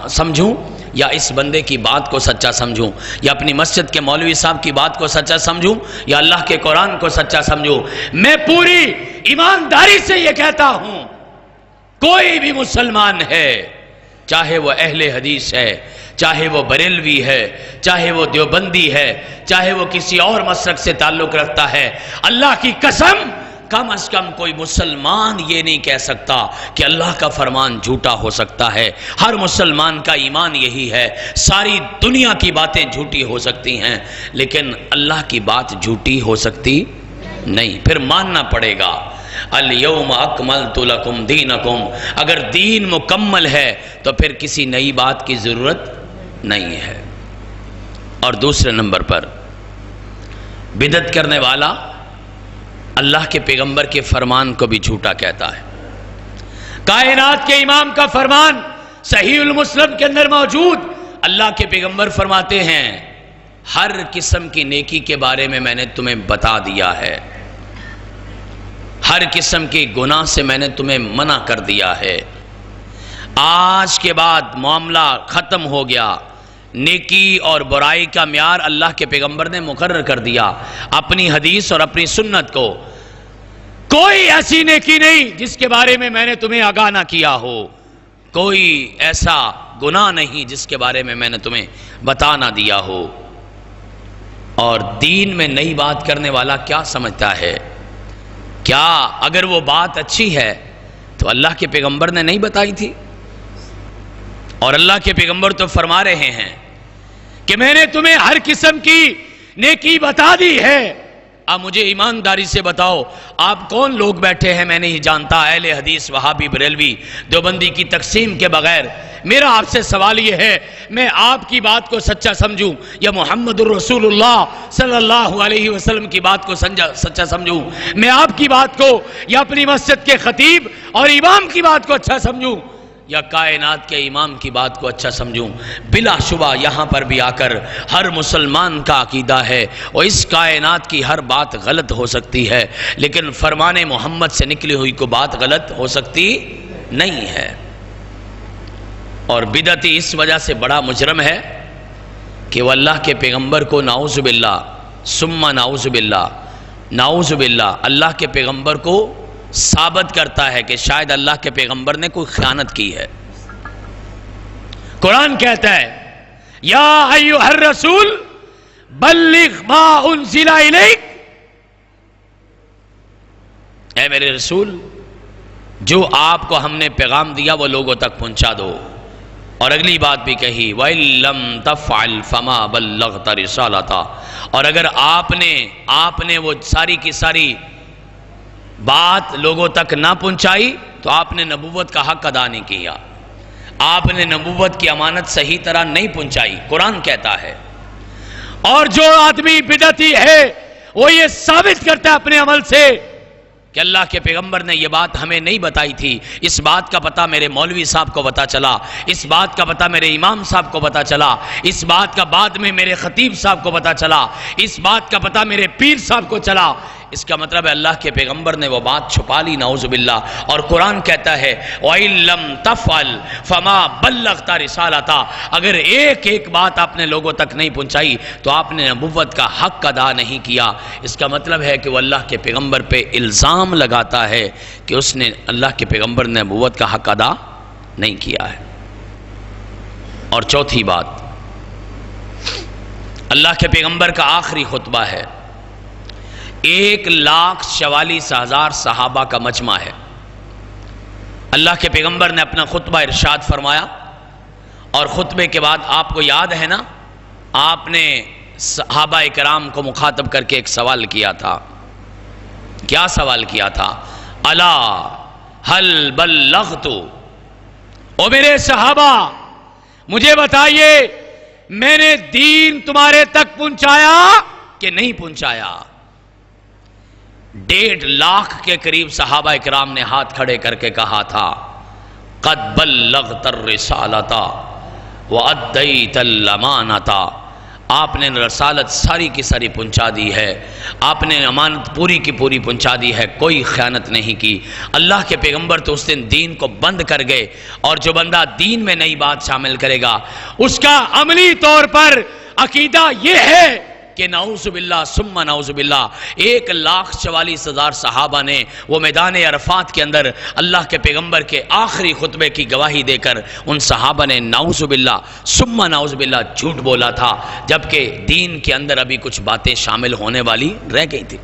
سمجھوں یا اس بندے کی بات کو سچا سمجھوں، یا اپنی مسجد کے مولوی صاحب کی بات کو سچا سمجھوں، یا اللہ کے قرآن کو سچا سمجھوں؟ میں پوری ایمانداری سے یہ کہتا ہوں، کوئی بھی مسلمان ہے، چاہے وہ اہل حدیث ہے، چاہے وہ بریلوی ہے، چاہے وہ دیوبندی ہے، چاہے وہ کسی اور مسلک سے تعلق رکھتا ہے، اللہ کی قسم کم از کم کوئی مسلمان یہ نہیں کہہ سکتا کہ اللہ کا فرمان جھوٹا ہو سکتا ہے. ہر مسلمان کا ایمان یہی ہے، ساری دنیا کی باتیں جھوٹی ہو سکتی ہیں لیکن اللہ کی بات جھوٹی ہو سکتی نہیں. پھر ماننا پڑے گا الَّيَوْمَ أَكْمَلْتُ لَكُمْ دِينَكُمْ. اگر دین مکمل ہے تو پھر کسی نئی بات کی ضرورت نہیں ہے. اور دوسرے نمبر پر بدعت کرنے والا اللہ کے پیغمبر کے فرمان کو بھی جھوٹا کہتا ہے. کائنات کے امام کا فرمان صحیح المسلم کے اندر موجود، اللہ کے پیغمبر فرماتے ہیں ہر قسم کی نیکی کے بارے میں نے تمہیں بتا دیا ہے، ہر قسم کے گناہ سے میں نے تمہیں منع کر دیا ہے. آج کے بعد معاملہ ختم ہو گیا. نیکی اور برائی کا معیار اللہ کے پیغمبر نے مقرر کر دیا اپنی حدیث اور اپنی سنت کو. کوئی ایسی نیکی نہیں جس کے بارے میں نے تمہیں آگاہ نہ کیا ہو، کوئی ایسا گناہ نہیں جس کے بارے میں نے تمہیں بتا نہ دیا ہو. اور دین میں نئی بات کرنے والا کیا سمجھتا ہے؟ کیا اگر وہ بات اچھی ہے تو اللہ کے پیغمبر نے نہیں بتائی تھی؟ اور اللہ کے پیغمبر تو فرما رہے ہیں کہ میں نے تمہیں ہر قسم کی نیکی بتا دی ہے. اب مجھے ایمانداری سے بتاؤ آپ کون لوگ بیٹھے ہیں، میں نہیں جانتا، اہل حدیث، وہابی، بریلوی، دیوبندی کی تقسیم کے بغیر میرا آپ سے سوال یہ ہے، میں آپ کی بات کو سچا سمجھوں یا محمد الرسول اللہ صلی اللہ علیہ وسلم کی بات کو سچا سمجھوں؟ میں آپ کی بات کو یا اپنی مسجد کے خطیب اور امام کی بات کو اچھا سمجھوں یا کائنات کے امام کی بات کو اچھا سمجھوں؟ بلا شبہ یہاں پر بھی آ کر ہر مسلمان کا عقیدہ ہے اور اس کائنات کی ہر بات غلط ہو سکتی ہے، لیکن فرمان محمد سے نکلی ہوئی کو بات غلط ہو سکتی نہیں ہے۔ اور بدعتی اس وجہ سے بڑا مجرم ہے کہ وہ اللہ کے پیغمبر کو نعوذ باللہ ثم نعوذ باللہ اللہ کے پیغمبر کو ثابت کرتا ہے کہ شاید اللہ کے پیغمبر نے کوئی خیانت کی ہے۔ قرآن کہتا ہے یا ایھا الرسول بلغ ما انزل الیک، اے میرے رسول جو آپ کو ہم نے پیغام دیا وہ لوگوں تک پہنچا دو۔ اور اگلی بات بھی کہی وَإِن لَّمْ تَفْعَلْ فَمَا بَلَّغْتَ رِسَالَتَهُ، اور اگر آپ نے وہ ساری کی ساری بات لوگوں تک نہ پہنچائی تو آپ نے نبوت کا حق ادا نہیں کیا، آپ نے نبوت کی امانت صحیح طرح نہیں پہنچائی، قرآن کہتا ہے۔ اور جو آدمی بدعتی ہے وہ یہ ثابت کرتا ہے اپنے عمل سے کہ اللہ کے پیغمبر نے یہ بات ہمیں نہیں بتائی تھی، اس بات کا پتہ میرے مولوی صاحب کو پتہ چلا، اس بات کا پتہ میرے امام صاحب کو پتہ چلا، اس بات کا بعد میں میرے خطیب صاحب کو پتہ چلا، اس بات کا پتہ میرے پیر صاحب کو چلا، اس کا مطلب ہے اللہ کے پیغمبر نے وہ بات چھپا لی نعوذ باللہ۔ اور قرآن کہتا ہے وَإِن لَّمْ تَفْعَلْ فَمَا بَلَّغْتَ رِسَالَتَهُ، اگر ایک بات آپ نے لوگوں تک نہیں پہنچائی تو آپ نے نبوت کا حق ادا نہیں کیا۔ اس کا مطلب ہے کہ وہ اللہ کے پیغمبر پہ الزام لگاتا ہے کہ اس نے اللہ کے پیغمبر نے نبوت کا حق ادا نہیں کیا ہے۔ اور چوتھی بات، اللہ کے پیغمبر کا آخری خطبہ ہے، 1,44,000 صحابہ کا مجمع ہے۔ اللہ کے پیغمبر نے اپنا خطبہ ارشاد فرمایا اور خطبے کے بعد آپ کو یاد ہے نا، آپ نے صحابہ کرام کو مخاطب کر کے ایک سوال کیا تھا۔ کیا سوال کیا تھا؟ الا هل بلغت، او میرے صحابہ مجھے بتائیے میں نے دین تمہارے تک پہنچایا کہ نہیں پہنچایا؟ 1.5 لاکھ کے قریب صحابہ اکرام نے ہاتھ کھڑے کر کے کہا تھا قد بلغت الرسالۃ وادیت الامانۃ، آپ نے رسالت ساری کی ساری پہنچا دی ہے، آپ نے امانت پوری کی پوری پہنچا دی ہے، کوئی خیانت نہیں کی۔ اللہ کے پیغمبر تو اس دن دین کو بند کر گئے، اور جو بندہ دین میں نئی بات شامل کرے گا اس کا عملی طور پر عقیدہ یہ ہے کہ نعوذ باللہ ثم نعوذ باللہ 1,44,000 صحابہ نے وہ میدان عرفات کے اندر اللہ کے پیغمبر کے آخری خطبے کی گواہی دے کر ان صحابہ نے نعوذ باللہ ثم نعوذ باللہ جھوٹ بولا تھا، جبکہ دین کے اندر ابھی کچھ باتیں شامل ہونے والی رہ گئی تھی۔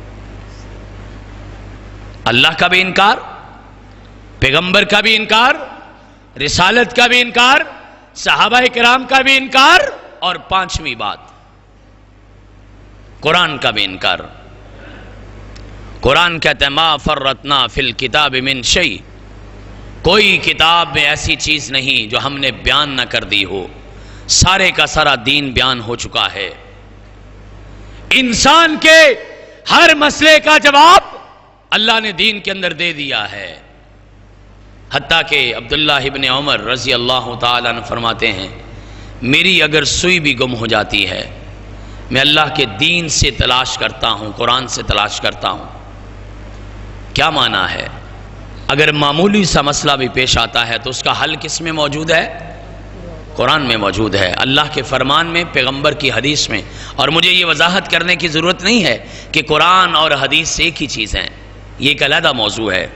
اللہ کا بھی انکار، پیغمبر کا بھی انکار، رسالت کا بھی انکار، صحابہ کرام کا بھی انکار، اور 5ویں بات قرآن کا بھی انکار۔ قرآن کہتا ہے ما فرطنا فی الکتاب من شیء، کوئی کتاب میں ایسی چیز نہیں جو ہم نے بیان نہ کر دی ہو، سارے کا سارا دین بیان ہو چکا ہے۔ انسان کے ہر مسئلے کا جواب اللہ نے دین کے اندر دے دیا ہے۔ حتیٰ کہ عبداللہ ابن عمر رضی اللہ تعالیٰ عنہ فرماتے ہیں میری اگر سوئی بھی گم ہو جاتی ہے میں اللہ کے دین سے تلاش کرتا ہوں، قرآن سے تلاش کرتا ہوں۔ کیا معنی ہے؟ اگر معمولی سا مسئلہ بھی پیش آتا ہے تو اس کا حل کس میں موجود ہے؟ قرآن میں موجود ہے، اللہ کے فرمان میں، پیغمبر کی حدیث میں۔ اور مجھے یہ وضاحت کرنے کی ضرورت نہیں ہے کہ قرآن اور حدیث ایک ہی چیز ہیں، یہ ایک علیحدہ موضوع ہے۔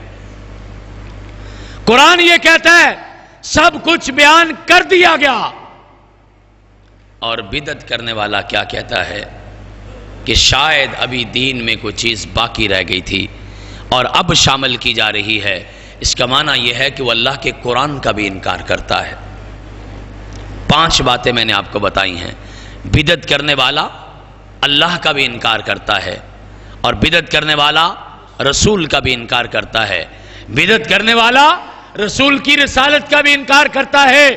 قرآن یہ کہتا ہے سب کچھ بیان کر دیا گیا، اور بدعت کرنے والا کیا کہتا ہے کہ شاید ابھی دین میں کوئی چیز باقی رہ گئی تھی اور اب شامل کی جا رہی ہے۔ اس کا معنی یہ ہے کہ وہ اللہ کے قرآن کا بھی انکار کرتا ہے۔ 5 باتیں میں نے آپ کو بتائی ہیں۔ بدعت کرنے والا اللہ کا بھی انکار کرتا ہے، اور بدعت کرنے والا رسول کا بھی انکار کرتا ہے، بدعت کرنے والا رسول کی رسالت کا بھی انکار کرتا ہے،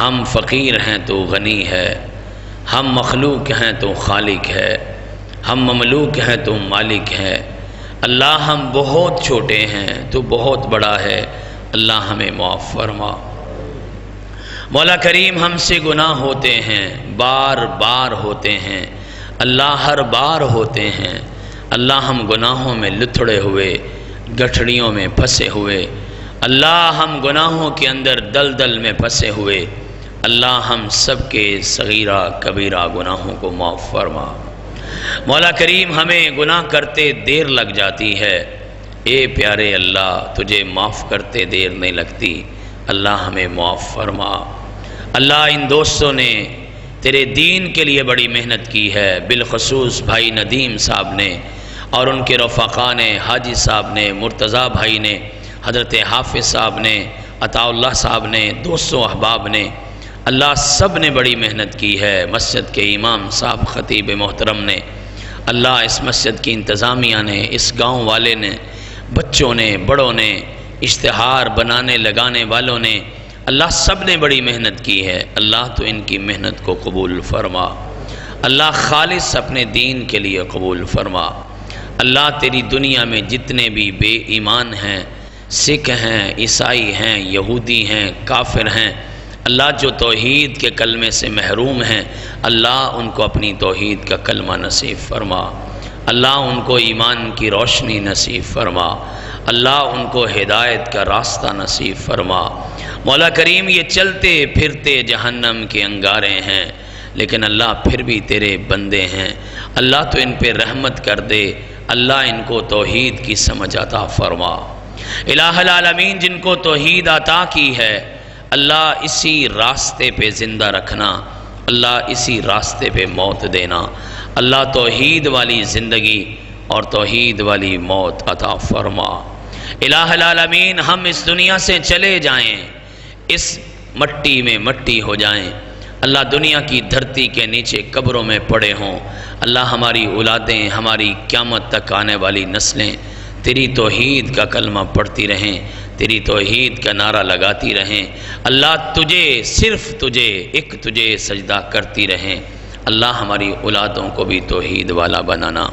ہم فقیر ہیں تو غنی ہے، ہم مخلوق ہیں تو خالق ہے، ہم مملوک ہیں تو مالک ہے۔ اللہ ہم بہت چھوٹے ہیں تو بہت بڑا ہے، اللہ ہمیں معاف فرما۔ مولا کریم ہم سے گناہ ہوتے ہیں، بار بار ہوتے ہیں، اللہ ہر بار ہوتے ہیں۔ اللہ ہم گناہوں میں لتھڑے ہوئے، گٹھڑیوں میں پھنسے ہوئے، اللہ ہم گناہوں کے اندر دلدل میں پھنسے ہوئے، اللہ ہم سب کے صغیرہ کبیرہ گناہوں کو معاف فرما۔ مولا کریم ہمیں گناہ کرتے دیر لگ جاتی ہے، اے پیارے اللہ تجھے معاف کرتے دیر نہیں لگتی، اللہ ہمیں معاف فرما۔ اللہ ان دوستوں نے تیرے دین کے لیے بڑی محنت کی ہے، بالخصوص بھائی ندیم صاحب نے اور ان کے رفقا نے، حاجی صاحب نے، مرتضیٰ بھائی نے، حضرت حافظ صاحب نے، عطا اللہ صاحب نے، دوستوں احباب نے، اللہ سب نے بڑی محنت کی ہے۔ مسجد کے امام صاحب خطیب محترم نے، اللہ اس مسجد کی انتظامیہ نے، اس گاؤں والے نے، بچوں نے، بڑوں نے، اشتہار بنانے لگانے والوں نے، اللہ سب نے بڑی محنت کی ہے۔ اللہ تو ان کی محنت کو قبول فرما، اللہ خالص اپنے دین کے لیے قبول فرما۔ اللہ تیری دنیا میں جتنے بھی بے ایمان ہیں، سکھ ہیں، عیسائی ہیں، یہودی ہیں، کافر ہیں، اللہ جو توحید کے کلمے سے محروم ہیں، اللہ ان کو اپنی توحید کا کلمہ نصیب فرما، اللہ ان کو ایمان کی روشنی نصیب فرما، اللہ ان کو ہدایت کا راستہ نصیب فرما۔ مولا کریم یہ چلتے پھرتے جہنم کے انگارے ہیں، لیکن اللہ پھر بھی تیرے بندے ہیں، اللہ تو ان پہ رحمت کر دے، اللہ ان کو توحید کی سمجھ عطا فرما۔ الہ العالمین جن کو توحید عطا کی ہے، اللہ اسی راستے پہ زندہ رکھنا، اللہ اسی راستے پہ موت دینا، اللہ توحید والی زندگی اور توحید والی موت عطا فرما۔ الہ العالمین ہم اس دنیا سے چلے جائیں، اس مٹی میں مٹی ہو جائیں، اللہ دنیا کی دھرتی کے نیچے قبروں میں پڑے ہوں، اللہ ہماری اولادیں، ہماری قیامت تک آنے والی نسلیں تیری توحید کا کلمہ پڑھتی رہیں، تیری توحید کا نعرہ لگاتی رہیں، اللہ تجھے، صرف تجھے، ایک تجھے سجدہ کرتی رہیں۔ اللہ ہماری اولادوں کو بھی توحید والا بنانا،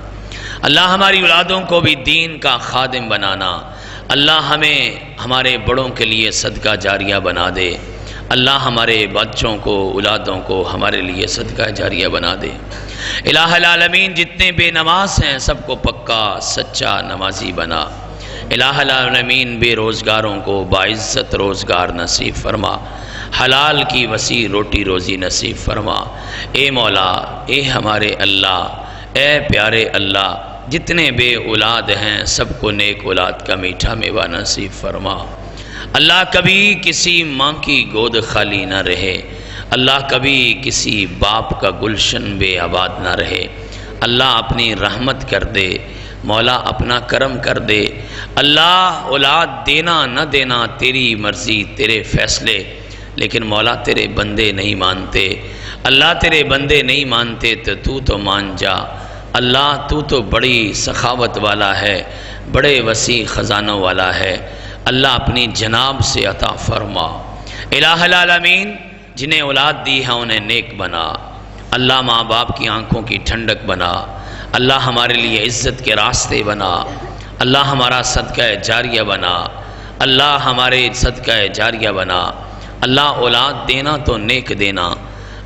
اللہ ہماری اولادوں کو بھی دین کا خادم بنانا، اللہ ہمیں ہمارے بڑوں کے لیے صدقہ جاریہ بنا دے، اللہ ہمارے بچوں کو، اولادوں کو ہمارے لیے صدقہ جاریہ بنا دے۔ الہ العالمین جتنے بے نماز ہیں سب کو پکا سچا نمازی بنا۔ الہ العالمین بے روزگاروں کو باعزت روزگار نصیب فرما، حلال کی وسیع روٹی روزی نصیب فرما۔ اے مولا، اے ہمارے اللہ، اے پیارے اللہ، جتنے بے اولاد ہیں سب کو نیک اولاد کا میٹھا میوہ نصیب فرما۔ اللہ کبھی کسی ماں کی گود خالی نہ رہے، اللہ کبھی کسی باپ کا گلشن بے آباد نہ رہے، اللہ اپنی رحمت کر دے، مولا اپنا کرم کر دے۔ اللہ اولاد دینا نہ دینا تیری مرضی، تیرے فیصلے، لیکن مولا تیرے بندے نہیں مانتے، اللہ تیرے بندے نہیں مانتے تو مان جا۔ اللہ تو بڑی سخاوت والا ہے، بڑے وسیع خزانوں والا ہے، اللہ اپنی جناب سے عطا فرما۔ الہ العالمین جنہیں اولاد دی ہے انہیں نیک بنا، اللہ ماں باپ کی آنکھوں کی ٹھنڈک بنا، اللہ ہمارے لیے عزت کے راستے بنا، اللہ ہمارا صدقہ جاریہ بنا، اللہ ہمارے صدقہ جاریہ بنا۔ اللہ اولاد دینا تو نیک دینا،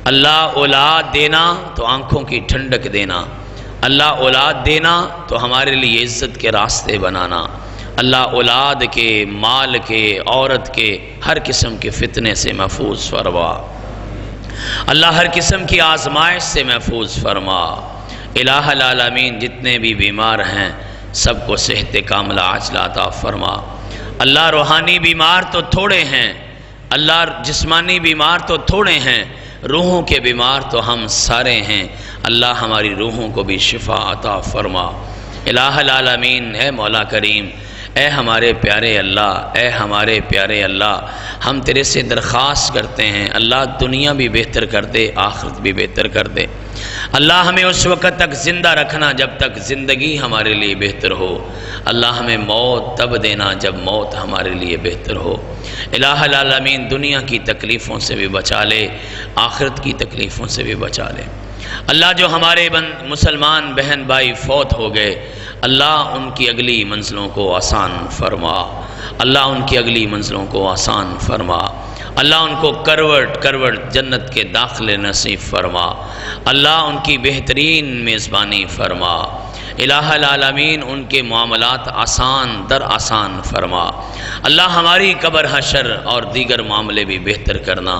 اللہ اولاد دینا تو آنکھوں کی ٹھنڈک دینا، اللہ اولاد دینا تو ہمارے لیے عزت کے راستے بنانا، اللہ اولاد کے، مال کے، عورت کے، ہر قسم کے فتنے سے محفوظ فرما، اللہ ہر قسم کی آزمائش سے محفوظ فرما۔ الہ العالمین جتنے بھی بیمار ہیں سب کو صحت کاملہ عاجلہ عطا فرما۔ اللہ روحانی بیمار تو تھوڑے ہیں، اللہ جسمانی بیمار تو تھوڑے ہیں، روحوں کے بیمار تو ہم سارے ہیں، اللہ ہماری روحوں کو بھی شفا عطا فرما۔ الہ العالمین، اے مولا کریم، اے ہمارے پیارے اللہ، اے ہمارے پیارے اللہ، ہم تیرے سے درخواست کرتے ہیں اللہ دنیا بھی بہتر کر دے، آخرت بھی بہتر کر دے۔ اللہ ہمیں اس وقت تک زندہ رکھنا جب تک زندگی ہمارے لیے بہتر ہو، اللہ ہمیں موت تب دینا جب موت ہمارے لیے بہتر ہو۔ الہ العالمین دنیا کی تکلیفوں سے بھی بچا لے، آخرت کی تکلیفوں سے بھی بچا لے۔ اللہ جو ہمارے مسلمان بہن بھائی فوت ہو گئے، اللہ ان کی اگلی منزلوں کو آسان فرما، اللہ ان کی اگلی منزلوں کو آسان فرما، اللہ ان کو کروٹ جنت کے داخلے نصیب فرما، اللہ ان کی بہترین میزبانی فرما، الہ العالمین ان کے معاملات آسان در آسان فرما، اللہ ہماری قبر حشر اور دیگر معاملے بھی بہتر کرنا۔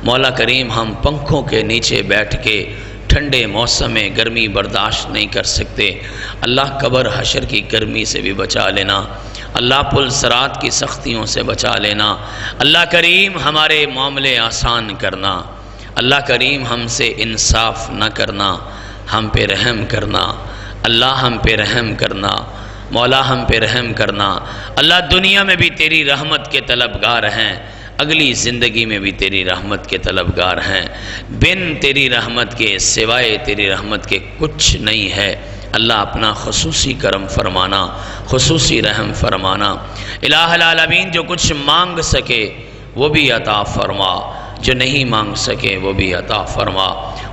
مولا کریم ہم پنکھوں کے نیچے بیٹھ کے ٹھنڈے موسم میں گرمی برداشت نہیں کر سکتے، اللہ قبر حشر کی گرمی سے بھی بچا لینا، اللہ پل صراط کی سختیوں سے بچا لینا، اللہ کریم ہمارے معاملے آسان کرنا، اللہ کریم ہم سے انصاف نہ کرنا، ہم پہ رحم کرنا، اللہ ہم پہ رحم کرنا، مولا ہم پہ رحم کرنا، اللہ دنیا میں بھی تیری رحمت کے طلبگار ہیں، اگلی زندگی میں بھی تیری رحمت کے طلبگار ہیں، بن تیری رحمت کے سوائے تیری رحمت کے کچھ نہیں ہے، اللہ اپنا خصوصی کرم فرمانا، خصوصی رحم فرمانا، الہ العالمین جو کچھ مانگ سکے وہ بھی عطا فرما، جو نہیں مانگ سکے وہ بھی عطا فرما۔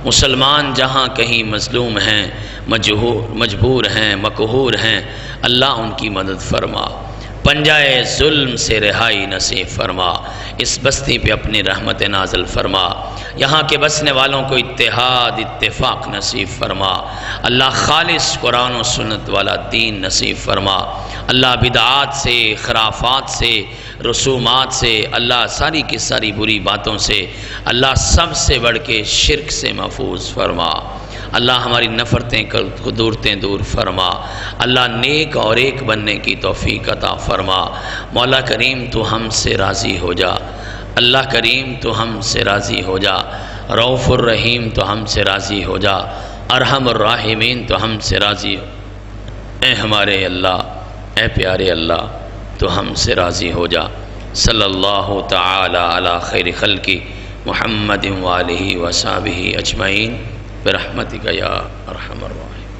مسلمان جہاں کہیں مظلوم ہیں، مجبور ہیں، مقہور ہیں، اللہ ان کی مدد فرما، پنجائے ظلم سے رہائی نصیب فرما، اس بستی پہ اپنی رحمت نازل فرما، یہاں کے بسنے والوں کو اتحاد اتفاق نصیب فرما، اللہ خالص قرآن و سنت والا دین نصیب فرما، اللہ بدعات سے، خرافات سے، رسومات سے، اللہ ساری کی ساری بری باتوں سے، اللہ سب سے بڑھ کے شرک سے محفوظ فرما، اللہ ہماری نفرتیں قدورتیں دور فرما، اللہ نیک اور ایک بننے کی توفیق عطا فرما، مولا کریم تو ہم سے راضی ہو جا، اللہ کریم تو ہم سے راضی ہو جا، رؤوف الرحیم تو ہم سے راضی ہو جا، ارحم الراحمین تو ہم سے راضی ہو، اے ہمارے اللہ، اے پیارے اللہ تو ہم سے راضی ہو جا۔ صلی اللہ تعالی علی خیر خلقی محمد وآلہ وصحبہ اجمعین برحمتک یا ارحم الراحمین۔